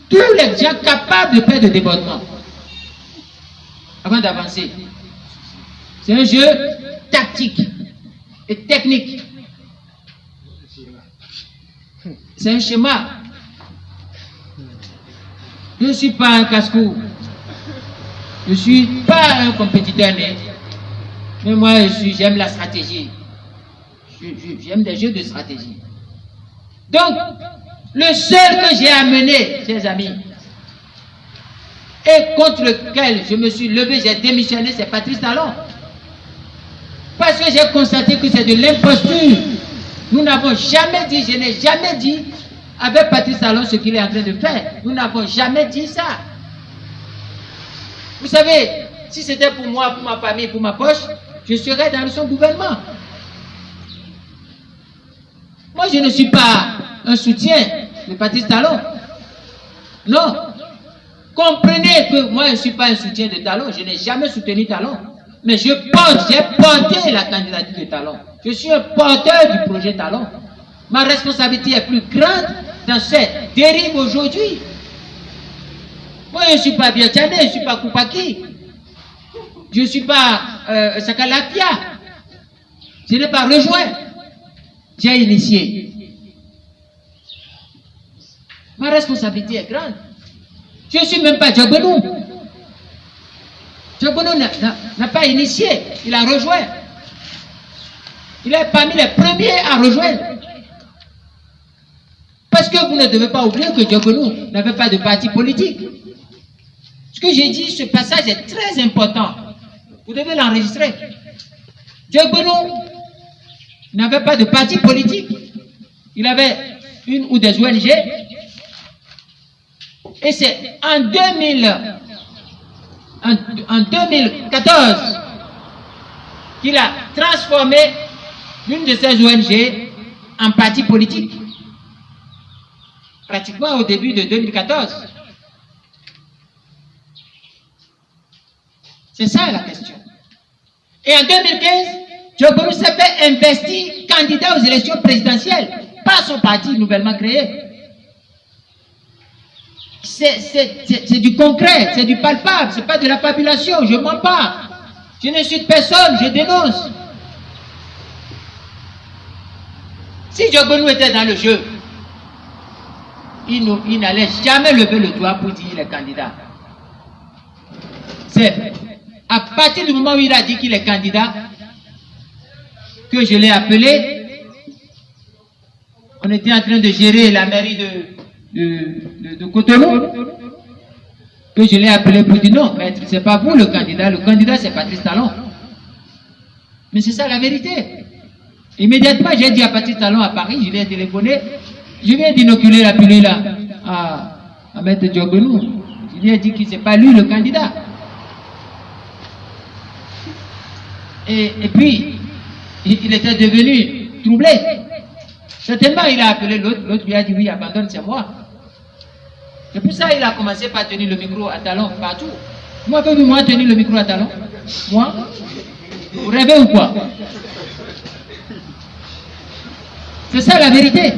S2: tous les gens capables de faire des débordements avant d'avancer. C'est un jeu tactique et technique. C'est un schéma. Je ne suis pas un casse-cou. Je ne suis pas un compétiteur né. Mais moi, j'aime la stratégie. J'aime des jeux de stratégie. Donc, le seul que j'ai amené, chers amis, et contre lequel je me suis levé, j'ai démissionné, c'est Patrice Talon. Parce que j'ai constaté que c'est de l'imposture. Nous n'avons jamais dit, je n'ai jamais dit avec Patrice Talon ce qu'il est en train de faire. Nous n'avons jamais dit ça. Vous savez, si c'était pour moi, pour ma famille, pour ma poche, je serais dans son gouvernement. Moi, je ne suis pas un soutien de Patrice Talon. Non. Comprenez que moi, je ne suis pas un soutien de Talon. Je n'ai jamais soutenu Talon. Mais j'ai porté la candidature de Talon. Je suis un porteur du projet Talon. Ma responsabilité est plus grande dans cette dérive aujourd'hui. Moi, je ne suis pas Biachane, je ne suis pas Koupaki. Je ne suis pas Sakalapia. Je n'ai pas rejoint. J'ai initié. Ma responsabilité est grande. Je ne suis même pas Diogbenou. Diogbenou n'a pas initié, il a rejoint. Il est parmi les premiers à rejoindre. Parce que vous ne devez pas oublier que Diogbenou n'avait pas de parti politique. Ce que j'ai dit, ce passage est très important. Vous devez l'enregistrer. Diogbenou n'avait pas de parti politique. Il avait une ou des ONG. Et c'est en 2014 qu'il a transformé l'une de ces ONG en parti politique. Pratiquement au début de 2014. C'est ça la question. Et en 2015, Diogbenou s'est fait investir candidat aux élections présidentielles par son parti nouvellement créé. C'est du concret, c'est du palpable, c'est pas de la fabulation, je ne mens pas. Je n'insulte personne, je dénonce. Si Diogbenou était dans le jeu, il n'allait jamais lever le doigt pour dire qu'il est candidat. C'est à partir du moment où il a dit qu'il est candidat que je l'ai appelé. On était en train de gérer la mairie de Cotonou, que je l'ai appelé pour dire non, maître, c'est pas vous le candidat c'est Patrice Talon. Mais c'est ça la vérité. Immédiatement, j'ai dit à Patrice Talon à Paris, je lui ai téléphoné, je viens d'inoculer la pilule à maître Diogbenou. Je lui ai dit que c'est pas lui le candidat. Et puis, il était devenu troublé. Certainement, il a appelé l'autre, l'autre lui a dit oui, abandonne, c'est moi. C'est pour ça qu'il a commencé par tenir le micro à Talon partout. Vous m'avez vu, moi, tenir le micro à Talon? Moi? Vous rêvez ou quoi? C'est ça la vérité.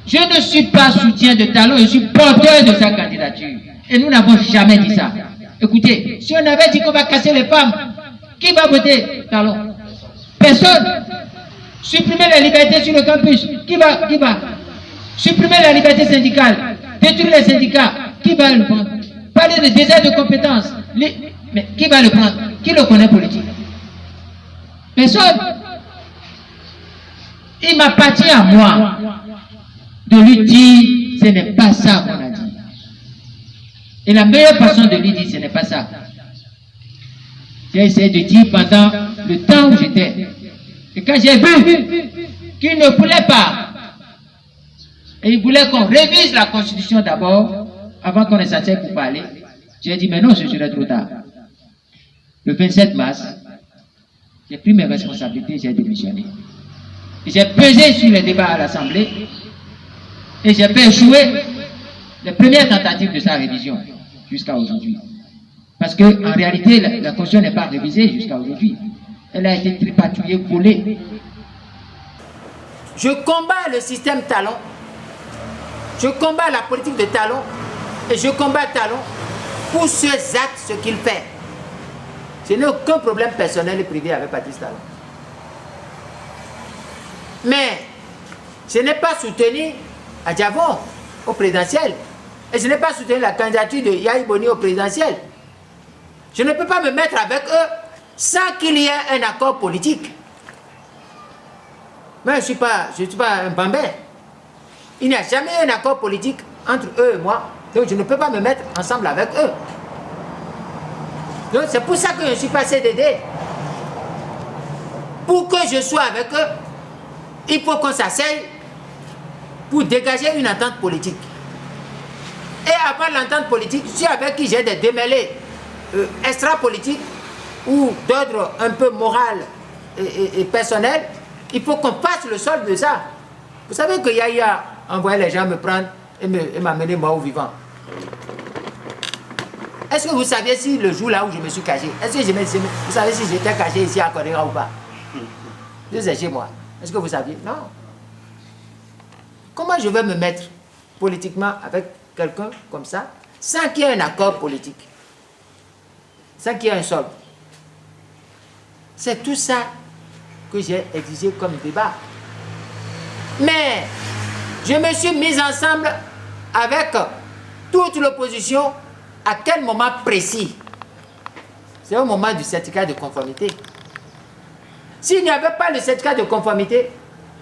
S2: Je ne suis pas soutien de Talon, je suis porteur de sa candidature. Et nous n'avons jamais dit ça. Écoutez, si on avait dit qu'on va casser les femmes, qui va voter Talon? Personne. Supprimer la liberté sur le campus, qui va? Supprimer la liberté syndicale, détruire les syndicats, qui va le prendre? Parler de désert de compétences, mais qui va le prendre? Qui le connaît politique? Personne. Il m'appartient à moi de lui dire ce n'est pas ça qu'on a dit. Et la meilleure façon de lui dire ce n'est pas ça, j'ai essayé de dire pendant le temps où j'étais. Et quand j'ai vu qu'il ne voulait pas, et il voulait qu'on révise la Constitution d'abord, avant qu'on ne s'asseye pour parler, j'ai dit, mais non, ce serait trop tard. Le 27 mars, j'ai pris mes responsabilités, j'ai démissionné. J'ai pesé sur les débats à l'Assemblée, et j'ai fait échouer les premières tentatives de sa révision, jusqu'à aujourd'hui. Parce qu'en réalité, la Constitution n'est pas révisée jusqu'à aujourd'hui. Elle a été tripatouillée, volée. Je combats le système Talon. Je combats la politique de Talon. Et je combats Talon pour ces actes, ce qu'il fait. Je n'ai aucun problème personnel et privé avec Patrice Talon. Mais je n'ai pas soutenu Adjavon au présidentiel. Et je n'ai pas soutenu la candidature de Yahi Boni au présidentiel. Je ne peux pas me mettre avec eux sans qu'il y ait un accord politique. Mais je ne suis pas un bambin. Il n'y a jamais eu un accord politique entre eux et moi. Donc je ne peux pas me mettre ensemble avec eux. Donc c'est pour ça que je ne suis pas CDD. Pour que je sois avec eux, il faut qu'on s'asseye pour dégager une entente politique. Et avant l'entente politique, je suis avec qui j'ai des démêlés extra-politiques ou d'ordre un peu moral et personnel. Il faut qu'on fasse le solde de ça. Vous savez que Yaya envoyé les gens me prendre et m'amener mort ou vivant. Est-ce que vous saviez si le jour là où je me suis caché, est-ce que vous savez si j'étais caché ici à Kodera ou pas? Je suis chez moi. Est-ce que vous saviez? Non. Comment je vais me mettre politiquement avec quelqu'un comme ça sans qu'il y ait un accord politique? Sans qu'il y ait un solde? C'est tout ça que j'ai exigé comme débat. Mais je me suis mis ensemble avec toute l'opposition à quel moment précis? C'est au moment du certificat de conformité. S'il n'y avait pas le certificat de conformité,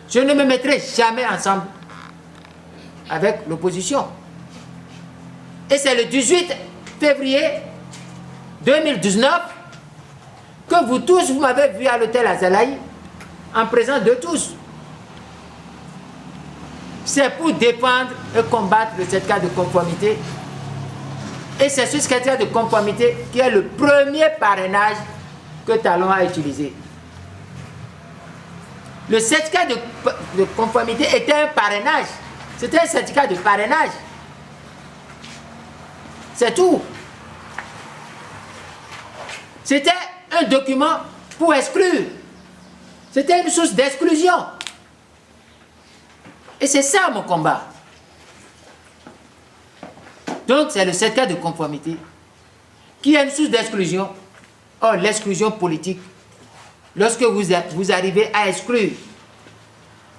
S2: je ne me mettrais jamais ensemble avec l'opposition. Et c'est le 18 février 2019 que vous tous, vous m'avez vu à l'hôtel Azalaï, en présence de tous. C'est pour défendre et combattre le certificat de conformité. Et c'est ce certificat de conformité qui est le premier parrainage que Talon a utilisé. Le certificat de conformité était un parrainage. C'était un certificat de parrainage. C'est tout. C'était un document pour exclure. C'était une source d'exclusion. Et c'est ça mon combat. Donc c'est le certificat de conformité qui est une source d'exclusion. Or l'exclusion politique, lorsque vous arrivez à exclure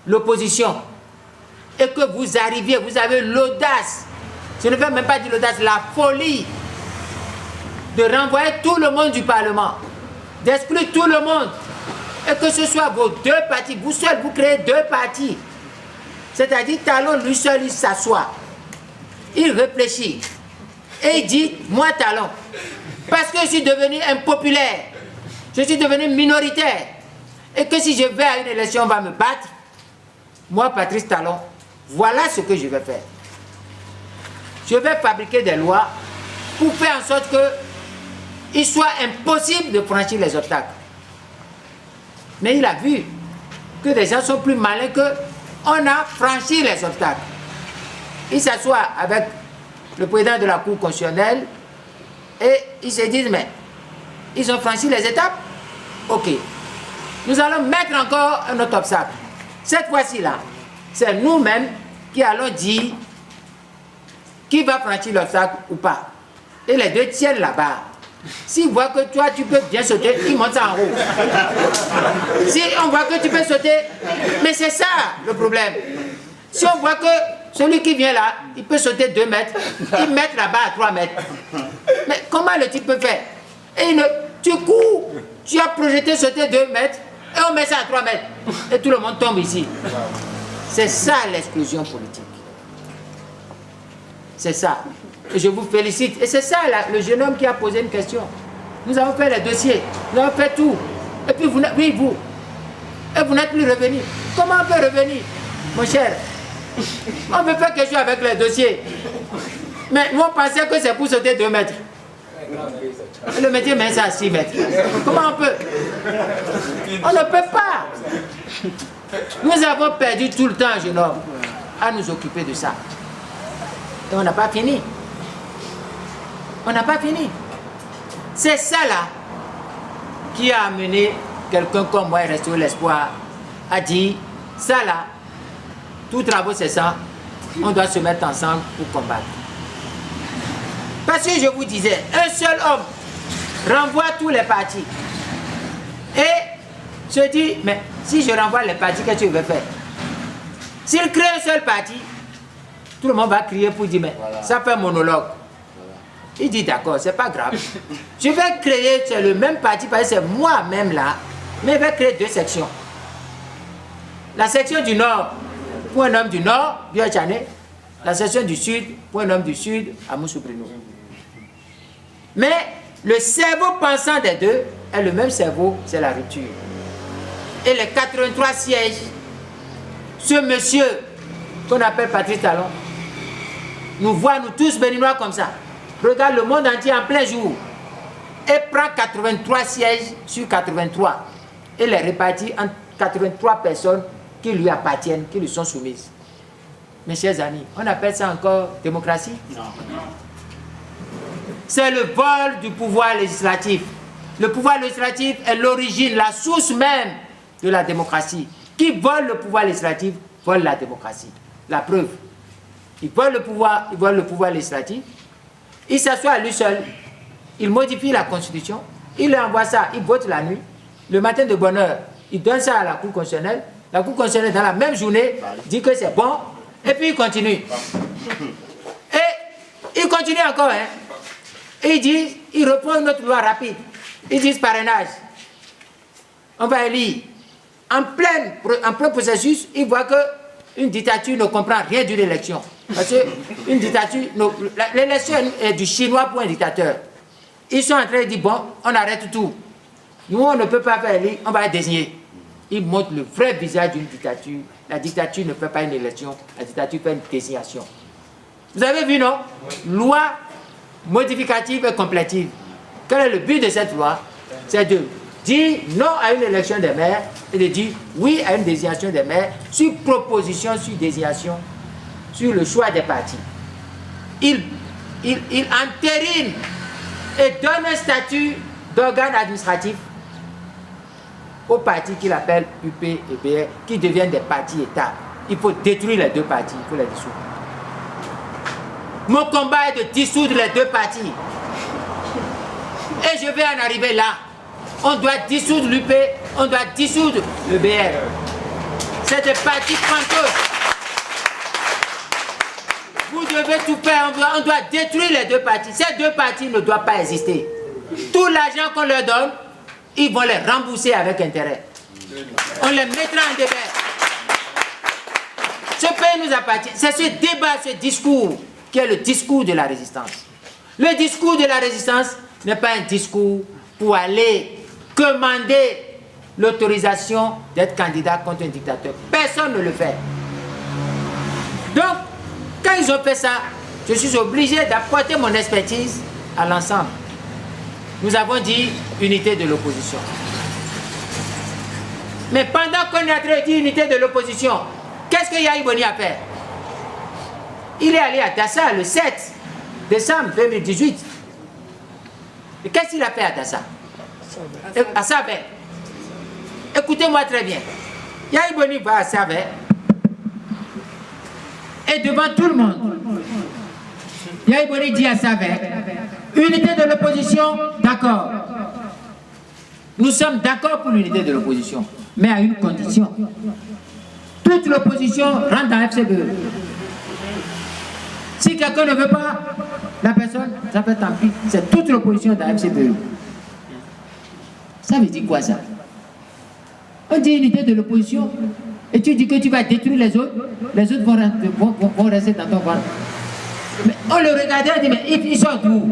S2: l'opposition et que vous arrivez, vous avez l'audace, je ne veux même pas dire l'audace, la folie de renvoyer tout le monde du Parlement, d'exclure tout le monde, et que ce soit vos deux partis, vous seuls, vous créez deux partis. C'est-à-dire, Talon, lui seul, il s'assoit, il réfléchit, et il dit, moi Talon, parce que je suis devenu impopulaire, je suis devenu minoritaire, et que si je vais à une élection, on va me battre, moi, Patrice Talon, voilà ce que je vais faire. Je vais fabriquer des lois pour faire en sorte qu'il soit impossible de franchir les obstacles. Mais il a vu que les gens sont plus malins qu'on a franchi les obstacles. Il s'assoit avec le président de la Cour constitutionnelle et ils se disent, mais ils ont franchi les étapes? Ok. Nous allons mettre encore un autre obstacle. Cette fois-ci là, c'est nous-mêmes qui allons dire qui va franchir l'obstacle ou pas. Et les deux tiennent là-bas. S'ils voient que toi, tu peux bien sauter, ils montent ça en haut. Si on voit que tu peux sauter, mais c'est ça le problème. Si on voit que celui qui vient là, il peut sauter 2 mètres, ils mettent là-bas à 3 mètres. Mais comment le type peut faire? Et tu cours, tu as projeté sauter 2 mètres, et on met ça à 3 mètres. Et tout le monde tombe ici. C'est ça l'exclusion politique. C'est ça. Et je vous félicite. Et c'est ça là, le jeune homme qui a posé une question. Nous avons fait les dossiers, nous avons fait tout. Et puis vous, oui, vous. Et vous n'êtes plus revenu. Comment on peut revenir, mon cher? On peut faire quelque chose avec les dossiers. Mais nous on pensait que c'est pour sauter 2 mètres. Et le métier met ça à 6 mètres. Comment on peut? On ne peut pas. Nous avons perdu tout le temps, jeune homme, à nous occuper de ça. Et on n'a pas fini. On n'a pas fini. C'est ça là qui a amené quelqu'un comme moi, Restaurer l'espoir, à dire, ça là, tous travaux c'est ça, on doit se mettre ensemble pour combattre. Parce que je vous disais, un seul homme renvoie tous les partis. Et je dis, mais si je renvoie les partis, qu'est-ce que tu veux faire? S'il crée un seul parti, tout le monde va crier pour dire, mais voilà, ça fait un monologue. Voilà. Il dit, d'accord, c'est pas grave. Je vais créer, c'est le même parti, parce que c'est moi-même là, mais je vais créer 2 sections. La section du Nord, pour un homme du Nord, Biotchané. La section du Sud, pour un homme du Sud, Amoussou Bruno. Mais le cerveau pensant des deux est le même cerveau, c'est la rupture. Et les 83 sièges, ce monsieur qu'on appelle Patrice Talon, nous voit, nous tous béninois comme ça, regarde le monde entier en plein jour et prend 83 sièges sur 83 et les répartit entre 83 personnes qui lui appartiennent, qui lui sont soumises. Mes chers amis, on appelle ça encore démocratie? Non. C'est le vol du pouvoir législatif. Le pouvoir législatif est l'origine, la source même de la démocratie. Qui vole le pouvoir législatif, vole la démocratie. La preuve. Il vole le pouvoir législatif, il s'assoit à lui seul, il modifie la constitution, il envoie ça, il vote la nuit, le matin de bonne heure, il donne ça à la Cour constitutionnelle. La Cour constitutionnelle, dans la même journée, dit que c'est bon, et puis il continue. Et il continue encore, hein. Et il reprend une autre loi rapide. Ils disent parrainage. On va élire. En plein processus, il voit qu'une dictature ne comprend rien d'une élection. Parce qu'une dictature, l'élection est du chinois pour un dictateur. Ils sont en train de dire, bon, on arrête tout. Nous, on ne peut pas faire élire, on va désigner. Ils montrent le vrai visage d'une dictature. La dictature ne fait pas une élection, la dictature fait une désignation. Vous avez vu, non? Loi modificative et complétive. Quel est le but de cette loi? C'est de dire non à une élection des maires et de dire oui à une désignation des maires sur proposition, sur désignation, sur le choix des partis. Il entérine et donne un statut d'organe administratif aux partis qu'il appelle UP et BR, qui deviennent des partis États. Il faut détruire les deux partis, il faut les dissoudre. Mon combat est de dissoudre les deux partis. Et je vais en arriver là. On doit dissoudre l'UP, on doit dissoudre le BR. C'est des partis fantômes. Vous devez tout faire, on doit détruire les deux partis. Ces deux partis ne doivent pas exister. Tout l'argent qu'on leur donne, ils vont les rembourser avec intérêt. On les mettra en débat. Ce pays nous appartient. C'est ce débat, ce discours qui est le discours de la résistance. Le discours de la résistance n'est pas un discours pour aller commander l'autorisation d'être candidat contre un dictateur. Personne ne le fait. Donc, quand ils ont fait ça, je suis obligé d'apporter mon expertise à l'ensemble. Nous avons dit unité de l'opposition. Mais pendant qu'on est en train de dire unité de l'opposition, qu'est-ce que Yahya Boni a fait? Il est allé à Dassa le 7 décembre 2018. Et qu'est-ce qu'il a fait à Dassa? À Sabé. Écoutez-moi très bien. Yahya Boni va à Sabé. Et devant tout le monde, Yahya Boni dit à Sabé, unité de l'opposition, d'accord. Nous sommes d'accord pour l'unité de l'opposition, mais à une condition. Toute l'opposition rentre dans FCBE. Si quelqu'un ne veut pas, la personne, ça fait tant pis. C'est toute l'opposition dans FCBE. Ça veut dire quoi ça? On dit unité de l'opposition, et tu dis que tu vas détruire les autres vont rester dans ton ventre. Mais on le regardait, on dit, mais ils sortent d'où?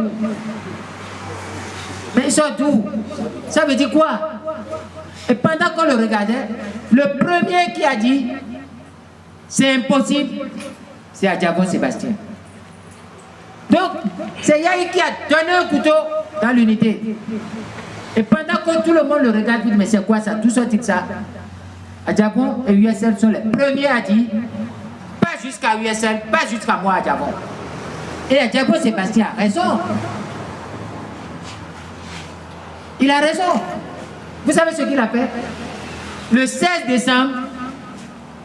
S2: Mais ils sortent d'où? Ça veut dire quoi? Et pendant qu'on le regardait, le premier qui a dit, c'est impossible, c'est Adjabon Sébastien. Donc, c'est Yahya qui a donné un couteau dans l'unité. Et pendant que tout le monde le regarde, il dit, mais c'est quoi ça? Tout sorti de ça. Adjabon et USL sont les premiers à dire, pas jusqu'à USL, pas jusqu'à moi, Adjabon. Et Adjabon Sébastien a raison. Il a raison. Vous savez ce qu'il a fait? Le 16 décembre,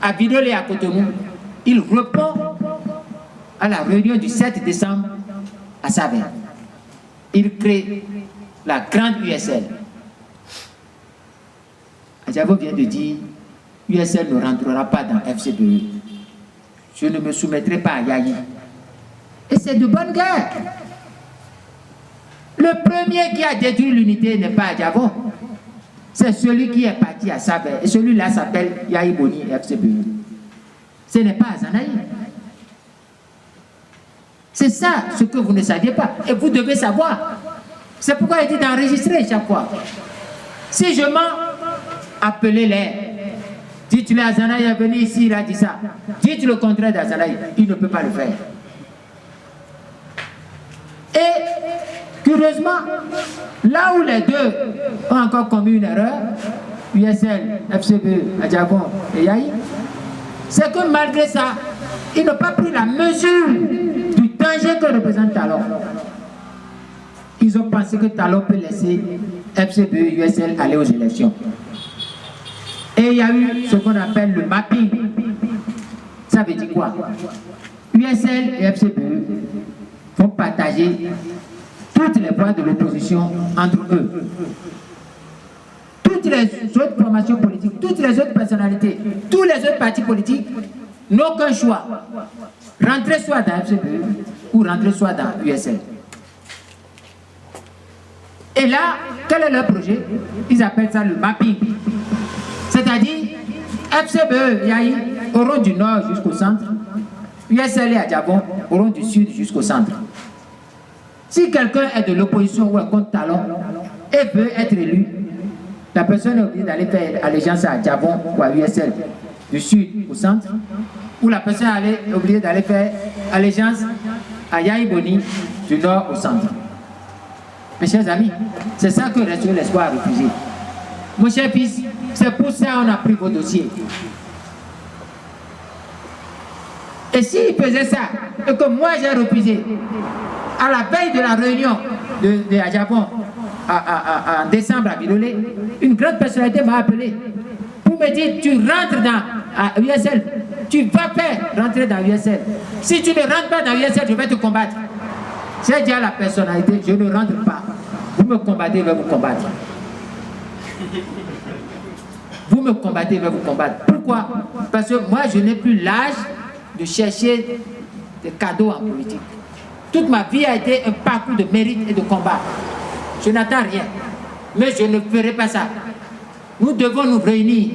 S2: à Bidolé à Cotonou, il répond à la réunion du 7 décembre à Sabé. Il crée la grande USL. Adjabon vient de dire, USL ne rentrera pas dans FCBE. Je ne me soumettrai pas à Yahya. Et c'est de bonne guerre. Le premier qui a détruit l'unité n'est pas Adjabon. C'est celui qui est parti à Sabé. Et celui-là s'appelle Yahya Boni FCBE. Ce n'est pas Azanaï. C'est ça ce que vous ne saviez pas. Et vous devez savoir. C'est pourquoi il dit d'enregistrer chaque fois. Si je mens, appelez-les. Dites-le à Azanaï est venu ici, il a dit ça. Dites le contraire d'Azanaï. Il ne peut pas le faire. Et curieusement, là où les deux ont encore commis une erreur, USL, FCBE, Adjabon et Yahya, c'est que malgré ça, ils n'ont pas pris la mesure du danger que représente Talon. Ils ont pensé que Talon peut laisser FCBE, USL aller aux élections. Et il y a eu ce qu'on appelle le mapping. Ça veut dire quoi? USL et FCBE vont partager toutes les voix de l'opposition entre eux. Toutes les les autres formations politiques, toutes les autres personnalités, tous les autres partis politiques n'ont qu'un choix. Rentrer soit dans FCBE ou rentrer soit dans USL. Et là, quel est leur projet? Ils appellent ça le mapping. C'est-à-dire, FCBE, Yahi, auront du nord jusqu'au centre. USL et Adjabon auront du sud jusqu'au centre. Si quelqu'un est de l'opposition ou un contre talon et veut être élu, la personne est obligée d'aller faire allégeance à Adjabon ou à USL du sud au centre, ou la personne est obligée d'aller faire allégeance à Yahi Boni du nord au centre. Mes chers amis, c'est ça que Restaurer l'Espoir a refusé. Mon cher fils, c'est pour ça qu'on a pris vos dossiers. Et s'il faisait ça, et que moi j'ai refusé, à la veille de la réunion de Adjabon en décembre à Bidolé, une grande personnalité m'a appelé pour me dire, tu rentres dans USL, tu vas faire rentrer dans USL. Si tu ne rentres pas dans USL, je vais te combattre. J'ai dit à la personnalité, je ne rentre pas. Vous me combattez, je vais vous combattre. Vous me combattez, je vais vous combattre. Pourquoi? Parce que moi, je n'ai plus l'âge de chercher des cadeaux en politique. Toute ma vie a été un parcours de mérite et de combat. Je n'attends rien. Mais je ne ferai pas ça. Nous devons nous réunir.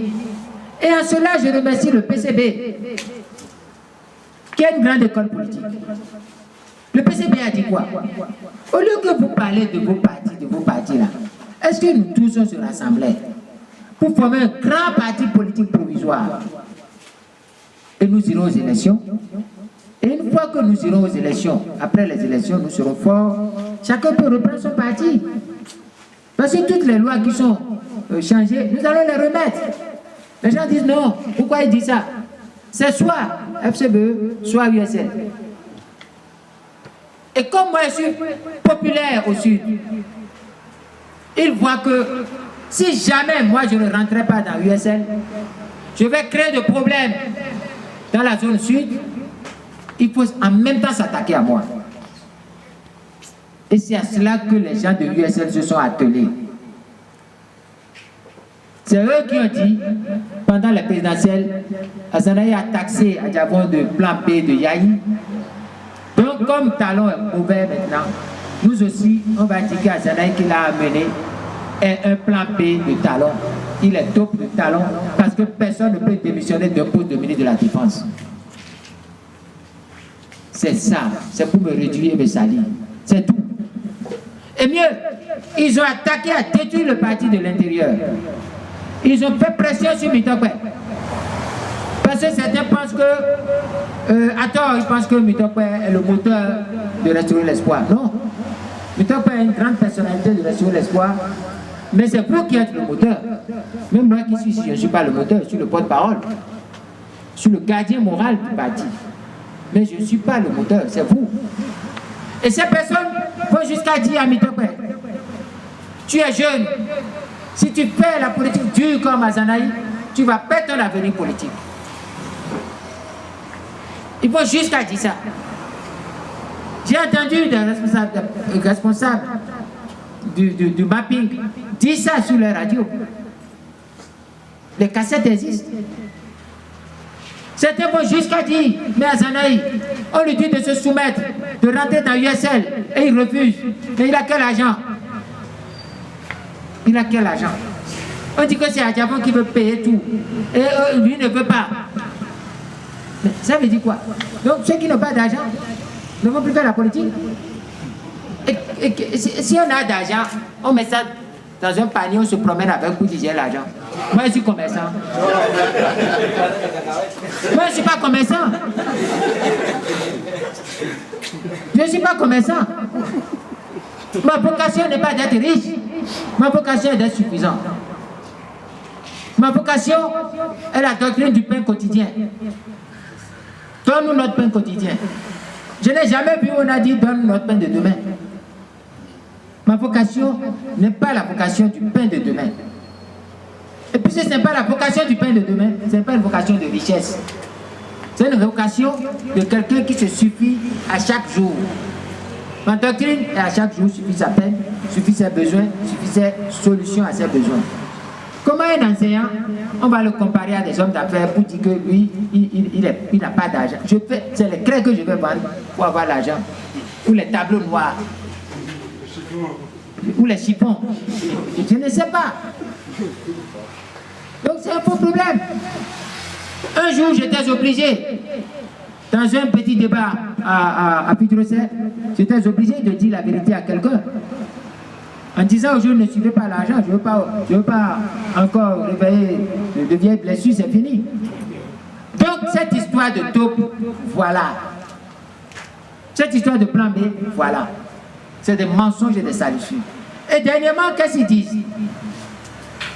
S2: Et en cela, je remercie le PCB, qui est une grande école politique. Le PCB a dit quoi? Au lieu que vous parlez de vos partis là, est-ce que nous tous on se rassemblait pour former un grand parti politique provisoire? Et nous irons aux élections. Et une fois que nous irons aux élections, après les élections, nous serons forts. Chacun peut reprendre son parti. Parce que toutes les lois qui sont changées, nous allons les remettre. Les gens disent non. Pourquoi ils disent ça? C'est soit FCBE, soit USL. Et comme moi je suis populaire au sud, ils voient que si jamais moi je ne rentrais pas dans USL, je vais créer des problèmes dans la zone sud. Il faut en même temps s'attaquer à moi. Et c'est à cela que les gens de USL se sont attelés. C'est eux qui ont dit, pendant la présidentielle, Azanaï a taxé Adjabon de plan B de Yahi. Donc, comme Talon est mauvais maintenant, nous aussi, on va dire qu'Azanaï qui l'a amené est un plan B de Talon. Il est top de Talon parce que personne ne peut démissionner d'un poste de ministre de la Défense. C'est ça, c'est pour me réduire et me salir. C'est tout. Et mieux, ils ont attaqué à détruire le parti de l'intérieur. Ils ont fait pression sur Mitokwe. Parce que certains pensent que, à tort, ils pensent que Mitokwe est le moteur de Restaurer l'Espoir. Non. Mitokwe est une grande personnalité de Restaurer l'Espoir, mais c'est vous qui êtes le moteur. Même moi qui suis ici, je ne suis pas le moteur, je suis le porte-parole. Je suis le gardien moral du parti. Mais je ne suis pas le moteur, c'est vous. Et ces personnes vont jusqu'à dire à Mitokwe, tu es jeune, si tu fais la politique dure comme Azanaï, tu vas perdre ton avenir politique. Ils vont jusqu'à dire ça. J'ai entendu des responsables du mapping dire ça sur la radio. Les cassettes existent. Certains vont jusqu'à dire, mais Azanaï, on lui dit de se soumettre, de rentrer dans USL, et il refuse. Mais il a quel argent? Il a quel argent? On dit que c'est Adjabon qui veut payer tout, et lui ne veut pas. Mais ça veut dire quoi? Donc ceux qui n'ont pas d'argent ne vont plus faire la politique. Et si on a d'argent, on met ça dans un panier, on se promène avec pour dire j'ai l'argent. Moi je suis commerçant. Moi je ne suis pas commerçant. Je ne suis pas commerçant. Ma vocation n'est pas d'être riche. Ma vocation est d'être suffisant. Ma vocation est la doctrine du pain quotidien. Donne-nous notre pain quotidien. Je n'ai jamais vu où on a dit donne-nous notre pain de demain. Ma vocation n'est pas la vocation du pain de demain. Et puis si ce n'est pas la vocation du pain de demain, ce n'est pas une vocation de richesse. C'est une vocation de quelqu'un qui se suffit à chaque jour. Ma doctrine est à chaque jour suffit sa peine, suffit ses besoins, suffit ses solutions à ses besoins. Comment un enseignant, on va le comparer à des hommes d'affaires pour dire que lui, il n'a pas d'argent. C'est les craies que je vais vendre pour avoir l'argent. Ou les tableaux noirs. Ou les chiffons. Je ne sais pas. Donc c'est un faux problème. Un jour, j'étais obligé, dans un petit débat à Pidrosset, j'étais obligé de dire la vérité à quelqu'un. En disant je ne suivais pas l'argent, je ne veux pas encore réveiller de vieilles blessures, c'est fini. Donc cette histoire de taupe, voilà. Cette histoire de plan B, voilà. C'est des mensonges et des salissures. Et dernièrement, qu'est-ce qu'ils disent?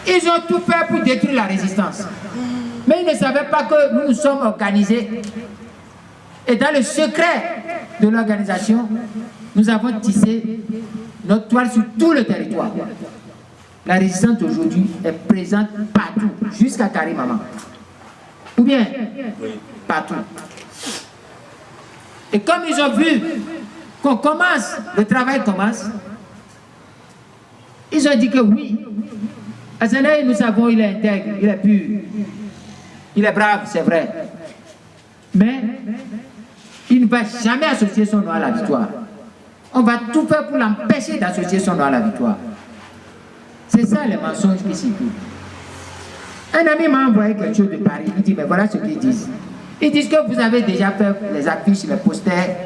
S2: Ils ont tout fait pour détruire la résistance. Mais ils ne savaient pas que nous nous sommes organisés. Et dans le secret de l'organisation, nous avons tissé notre toile sur tout le territoire. La résistance aujourd'hui est présente partout, jusqu'à Karimama. Ou bien, partout. Et comme ils ont vu qu'on commence, le travail commence, ils ont dit que oui, Azanaï, nous savons, il est intègre, il est pur, il est brave, c'est vrai. Mais il ne va jamais associer son nom à la victoire. On va tout faire pour l'empêcher d'associer son nom à la victoire. C'est ça les mensonges qui circulent. Un ami m'a envoyé quelque chose de Paris. Il dit, mais voilà ce qu'ils disent. Ils disent que vous avez déjà fait les affiches, les posters,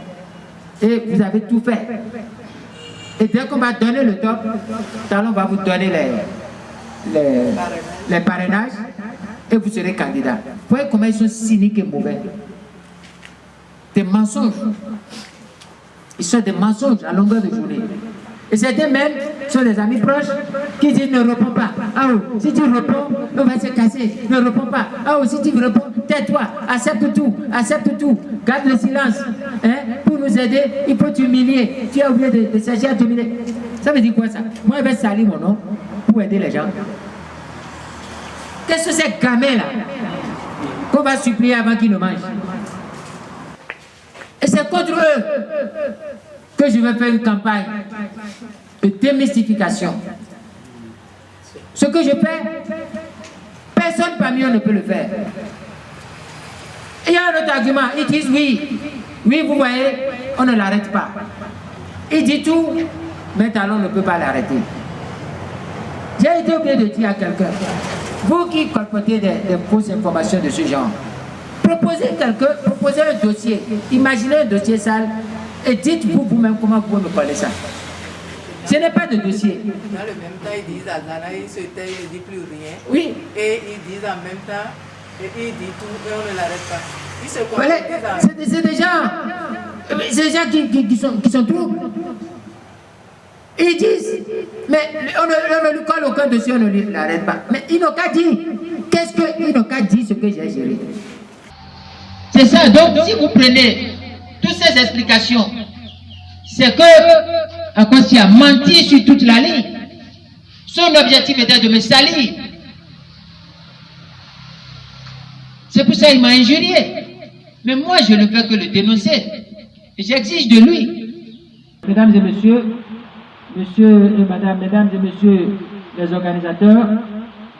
S2: et vous avez tout fait. Et dès qu'on va donner le top, Talon va vous donner les parrainages, et vous serez candidat. Vous voyez comment ils sont cyniques et mauvais. Des mensonges. Ils sont des mensonges à longueur de journée. Et certains même sont des amis proches qui disent ne réponds pas. Ah oh, si tu réponds, on va se casser. Ne réponds pas. Ah oh, si tu réponds, tais-toi, accepte tout, garde le silence. Hein? Pour nous aider, il faut t'humilier. Tu as oublié de chercher à t'humilier. Ça veut dire quoi ça? Moi, je vais salir mon nom pour aider les gens. Qu'est-ce que c'est gamins là qu'on va supplier avant qu'ils ne mangent? Et c'est contre eux que je vais faire une campagne de démystification. Ce que je fais, personne parmi eux ne peut le faire. Et il y a un autre argument, ils disent oui, vous voyez, on ne l'arrête pas. Il dit tout, mais Talon ne peut pas l'arrêter. J'ai été obligé de dire à quelqu'un, vous qui colportez des fausses informations de ce genre, proposez un dossier, imaginez un dossier sale et dites-vous vous-même comment vous pouvez me coller ça. Ce n'est pas de dossier.
S5: Dans le même temps, ils disent Azana, il se tait, il ne dit plus rien.
S2: Oui.
S5: Et ils disent en même temps, et il dit tout, et on ne l'arrête pas. Ils se
S2: voilà, c'est des gens qui sont troubles. Ils disent, mais on ne lui colle aucun dossier, on ne l'arrête pas. Mais ils n'ont qu'à dire, qu'est-ce qu'ils n'ont qu'à dire ce que j'ai géré. C'est ça, donc si vous prenez toutes ces explications, c'est que Akosi a menti sur toute la ligne. Son objectif était de me salir. C'est pour ça qu'il m'a injurié. Mais moi, je ne fais que le dénoncer. Et j'exige de lui. Mesdames et messieurs, mesdames et messieurs les organisateurs,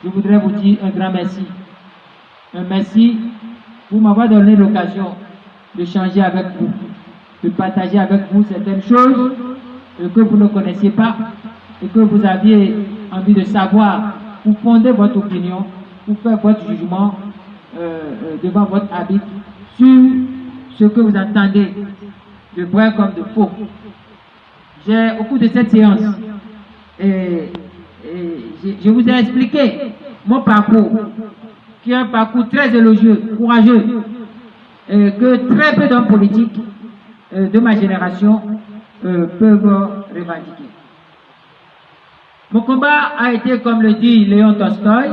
S2: je voudrais vous dire un grand merci. Un merci pour m'avoir donné l'occasion d'échanger avec vous, de partager avec vous certaines choses que vous ne connaissiez pas et que vous aviez envie de savoir pour fonder votre opinion, pour faire votre jugement devant votre arbitre sur ce que vous entendez de vrai comme de faux. J'ai, au cours de cette séance, je vous ai expliqué mon parcours, qui est un parcours très élogieux, courageux, que très peu d'hommes politiques de ma génération peuvent revendiquer. Mon combat a été, comme le dit Léon Tolstoï,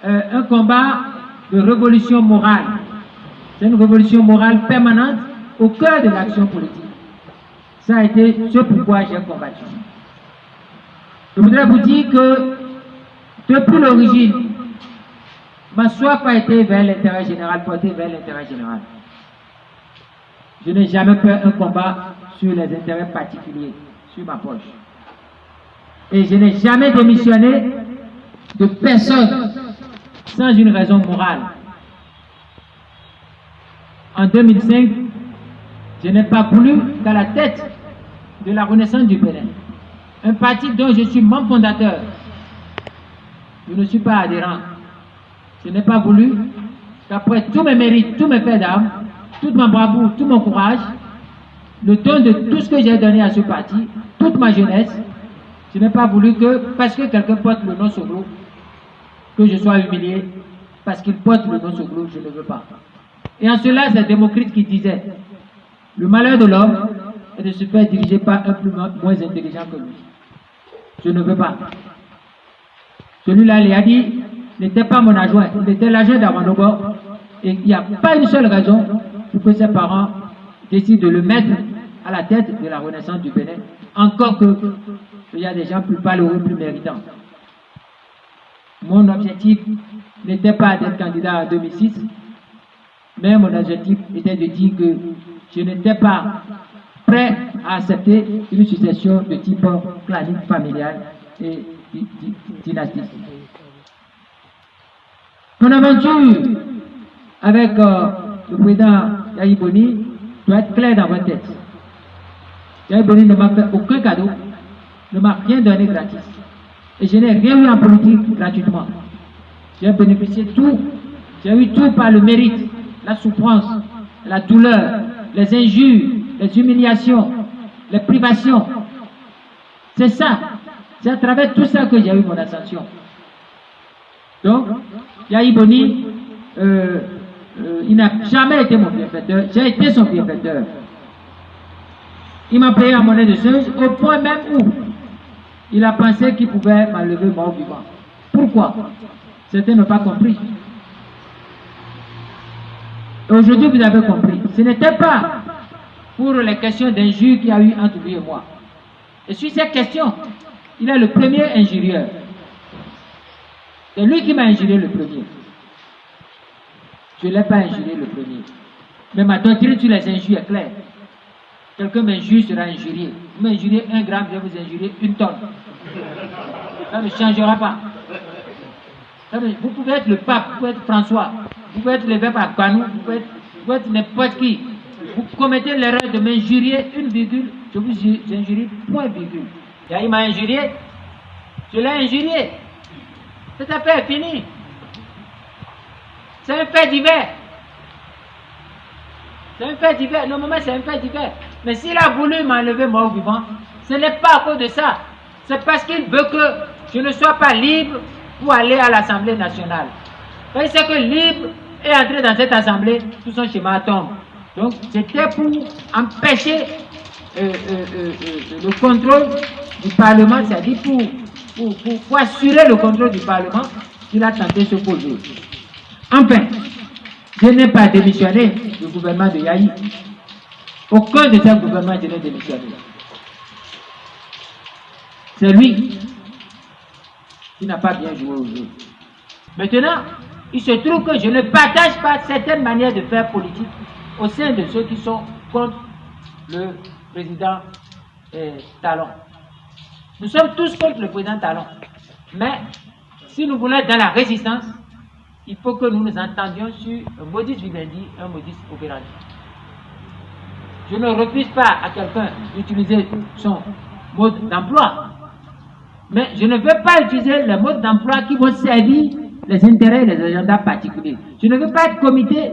S2: un combat de révolution morale. C'est une révolution morale permanente au cœur de l'action politique. Ça a été ce pourquoi j'ai combattu. Je voudrais vous dire que depuis l'origine, ma soif a été vers l'intérêt général, portée vers l'intérêt général. Je n'ai jamais fait un combat sur les intérêts particuliers, sur ma poche. Et je n'ai jamais démissionné de personne sans une raison morale. En 2005, je n'ai pas voulu qu'à la tête de la Renaissance du Bénin, un parti dont je suis membre fondateur, je ne suis pas adhérent. Je n'ai pas voulu qu'après tous mes mérites, tous mes faits d'armes, toute ma bravoure, tout mon courage, le don de tout ce que j'ai donné à ce parti, toute ma jeunesse, je n'ai pas voulu que, parce que quelqu'un porte le nom Soglo, que je sois humilié, parce qu'il porte le nom Soglo, je ne veux pas. Et en cela, c'est Démocrite qui disait, le malheur de l'homme est de se faire diriger par un plus moins intelligent que lui. Je ne veux pas. Celui-là, il a dit, n'était pas mon adjoint, il était l'adjoint d'Amanobo, et il n'y a pas une seule raison pour que ses parents décident de le mettre à la tête de la Renaissance du Bénin, encore qu'il y a des gens plus valeureux, plus méritants. Mon objectif n'était pas d'être candidat en 2006, mais mon objectif était de dire que je n'étais pas prêt à accepter une succession de type clanique, familial et dynastique. Mon aventure avec le président Yahya Boni doit être claire dans votre tête. Yahya Boni ne m'a fait aucun cadeau, ne m'a rien donné gratis. Et je n'ai rien eu en politique gratuitement. J'ai bénéficié de tout, j'ai eu tout par le mérite, la souffrance, la douleur, les injures, les humiliations, les privations. C'est ça. C'est à travers tout ça que j'ai eu mon ascension. Donc, Yahya Boni, il n'a jamais été mon bienfaiteur, j'ai été son bienfaiteur. Il m'a payé en monnaie de change au point même où il a pensé qu'il pouvait m'enlever mort vivant. Pourquoi? Certains n'ont pas compris. Et aujourd'hui, vous avez compris. Ce n'était pas pour les questions d'injure qu'il y a eu entre lui et moi. Et sur ces questions, il est le premier injurieur. C'est lui qui m'a injurié le premier. Je ne l'ai pas injurié le premier. Mais ma doctrine sur les injures est claire. Quelqu'un m'injure sera injurié. Vous m'injuriez 1 gramme, je vais vous injurier 1 tonne. Ça ne changera pas. Vous pouvez être le pape, vous pouvez être François, vous pouvez être le verbe à Banou, vous pouvez être n'importe qui. Vous commettez l'erreur de m'injurier 1 virgule, je vous injurie point virgule. Il m'a injurié, je l'ai injurié. Cette affaire est finie. C'est un fait divers. C'est un fait divers. Normalement, c'est un fait divers. Mais s'il a voulu m'enlever mort vivant, ce n'est pas à cause de ça. C'est parce qu'il veut que je ne sois pas libre pour aller à l'Assemblée nationale. Il sait que libre est entré dans cette Assemblée, tout son schéma tombe. Donc, c'était pour empêcher le contrôle du Parlement, c'est-à-dire pour assurer le contrôle du Parlement qu'il a tenté ce projet. Enfin, je n'ai pas démissionné du gouvernement de Yahya. Aucun de ces gouvernements je n'ai démissionné. C'est lui qui n'a pas bien joué au jeu. Maintenant, il se trouve que je ne partage pas certaines manières de faire politique au sein de ceux qui sont contre le président Talon. Nous sommes tous contre le président Talon. Mais si nous voulons être dans la résistance, il faut que nous nous entendions sur un modus vivendi, un modus operandi. Je ne refuse pas à quelqu'un d'utiliser son mode d'emploi, mais je ne veux pas utiliser les modes d'emploi qui vont servir les intérêts et les agendas particuliers. Je ne veux pas être comité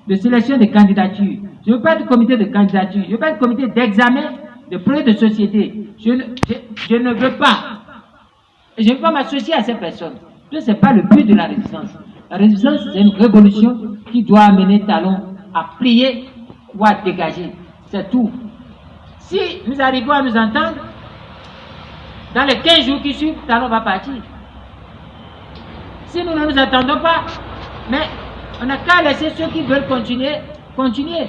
S2: de sélection de candidatures. Je ne veux pas être comité de candidature. Je ne veux pas être comité d'examen de projets de société. Je ne veux pas. Je ne veux pas m'associer à ces personnes. Ce n'est pas le but de la résistance. La résistance, c'est une révolution qui doit amener Talon à plier ou à dégager. C'est tout. Si nous arrivons à nous entendre, dans les 15 jours qui suivent, Talon va partir. Si nous ne nous attendons pas, mais on n'a qu'à laisser ceux qui veulent continuer.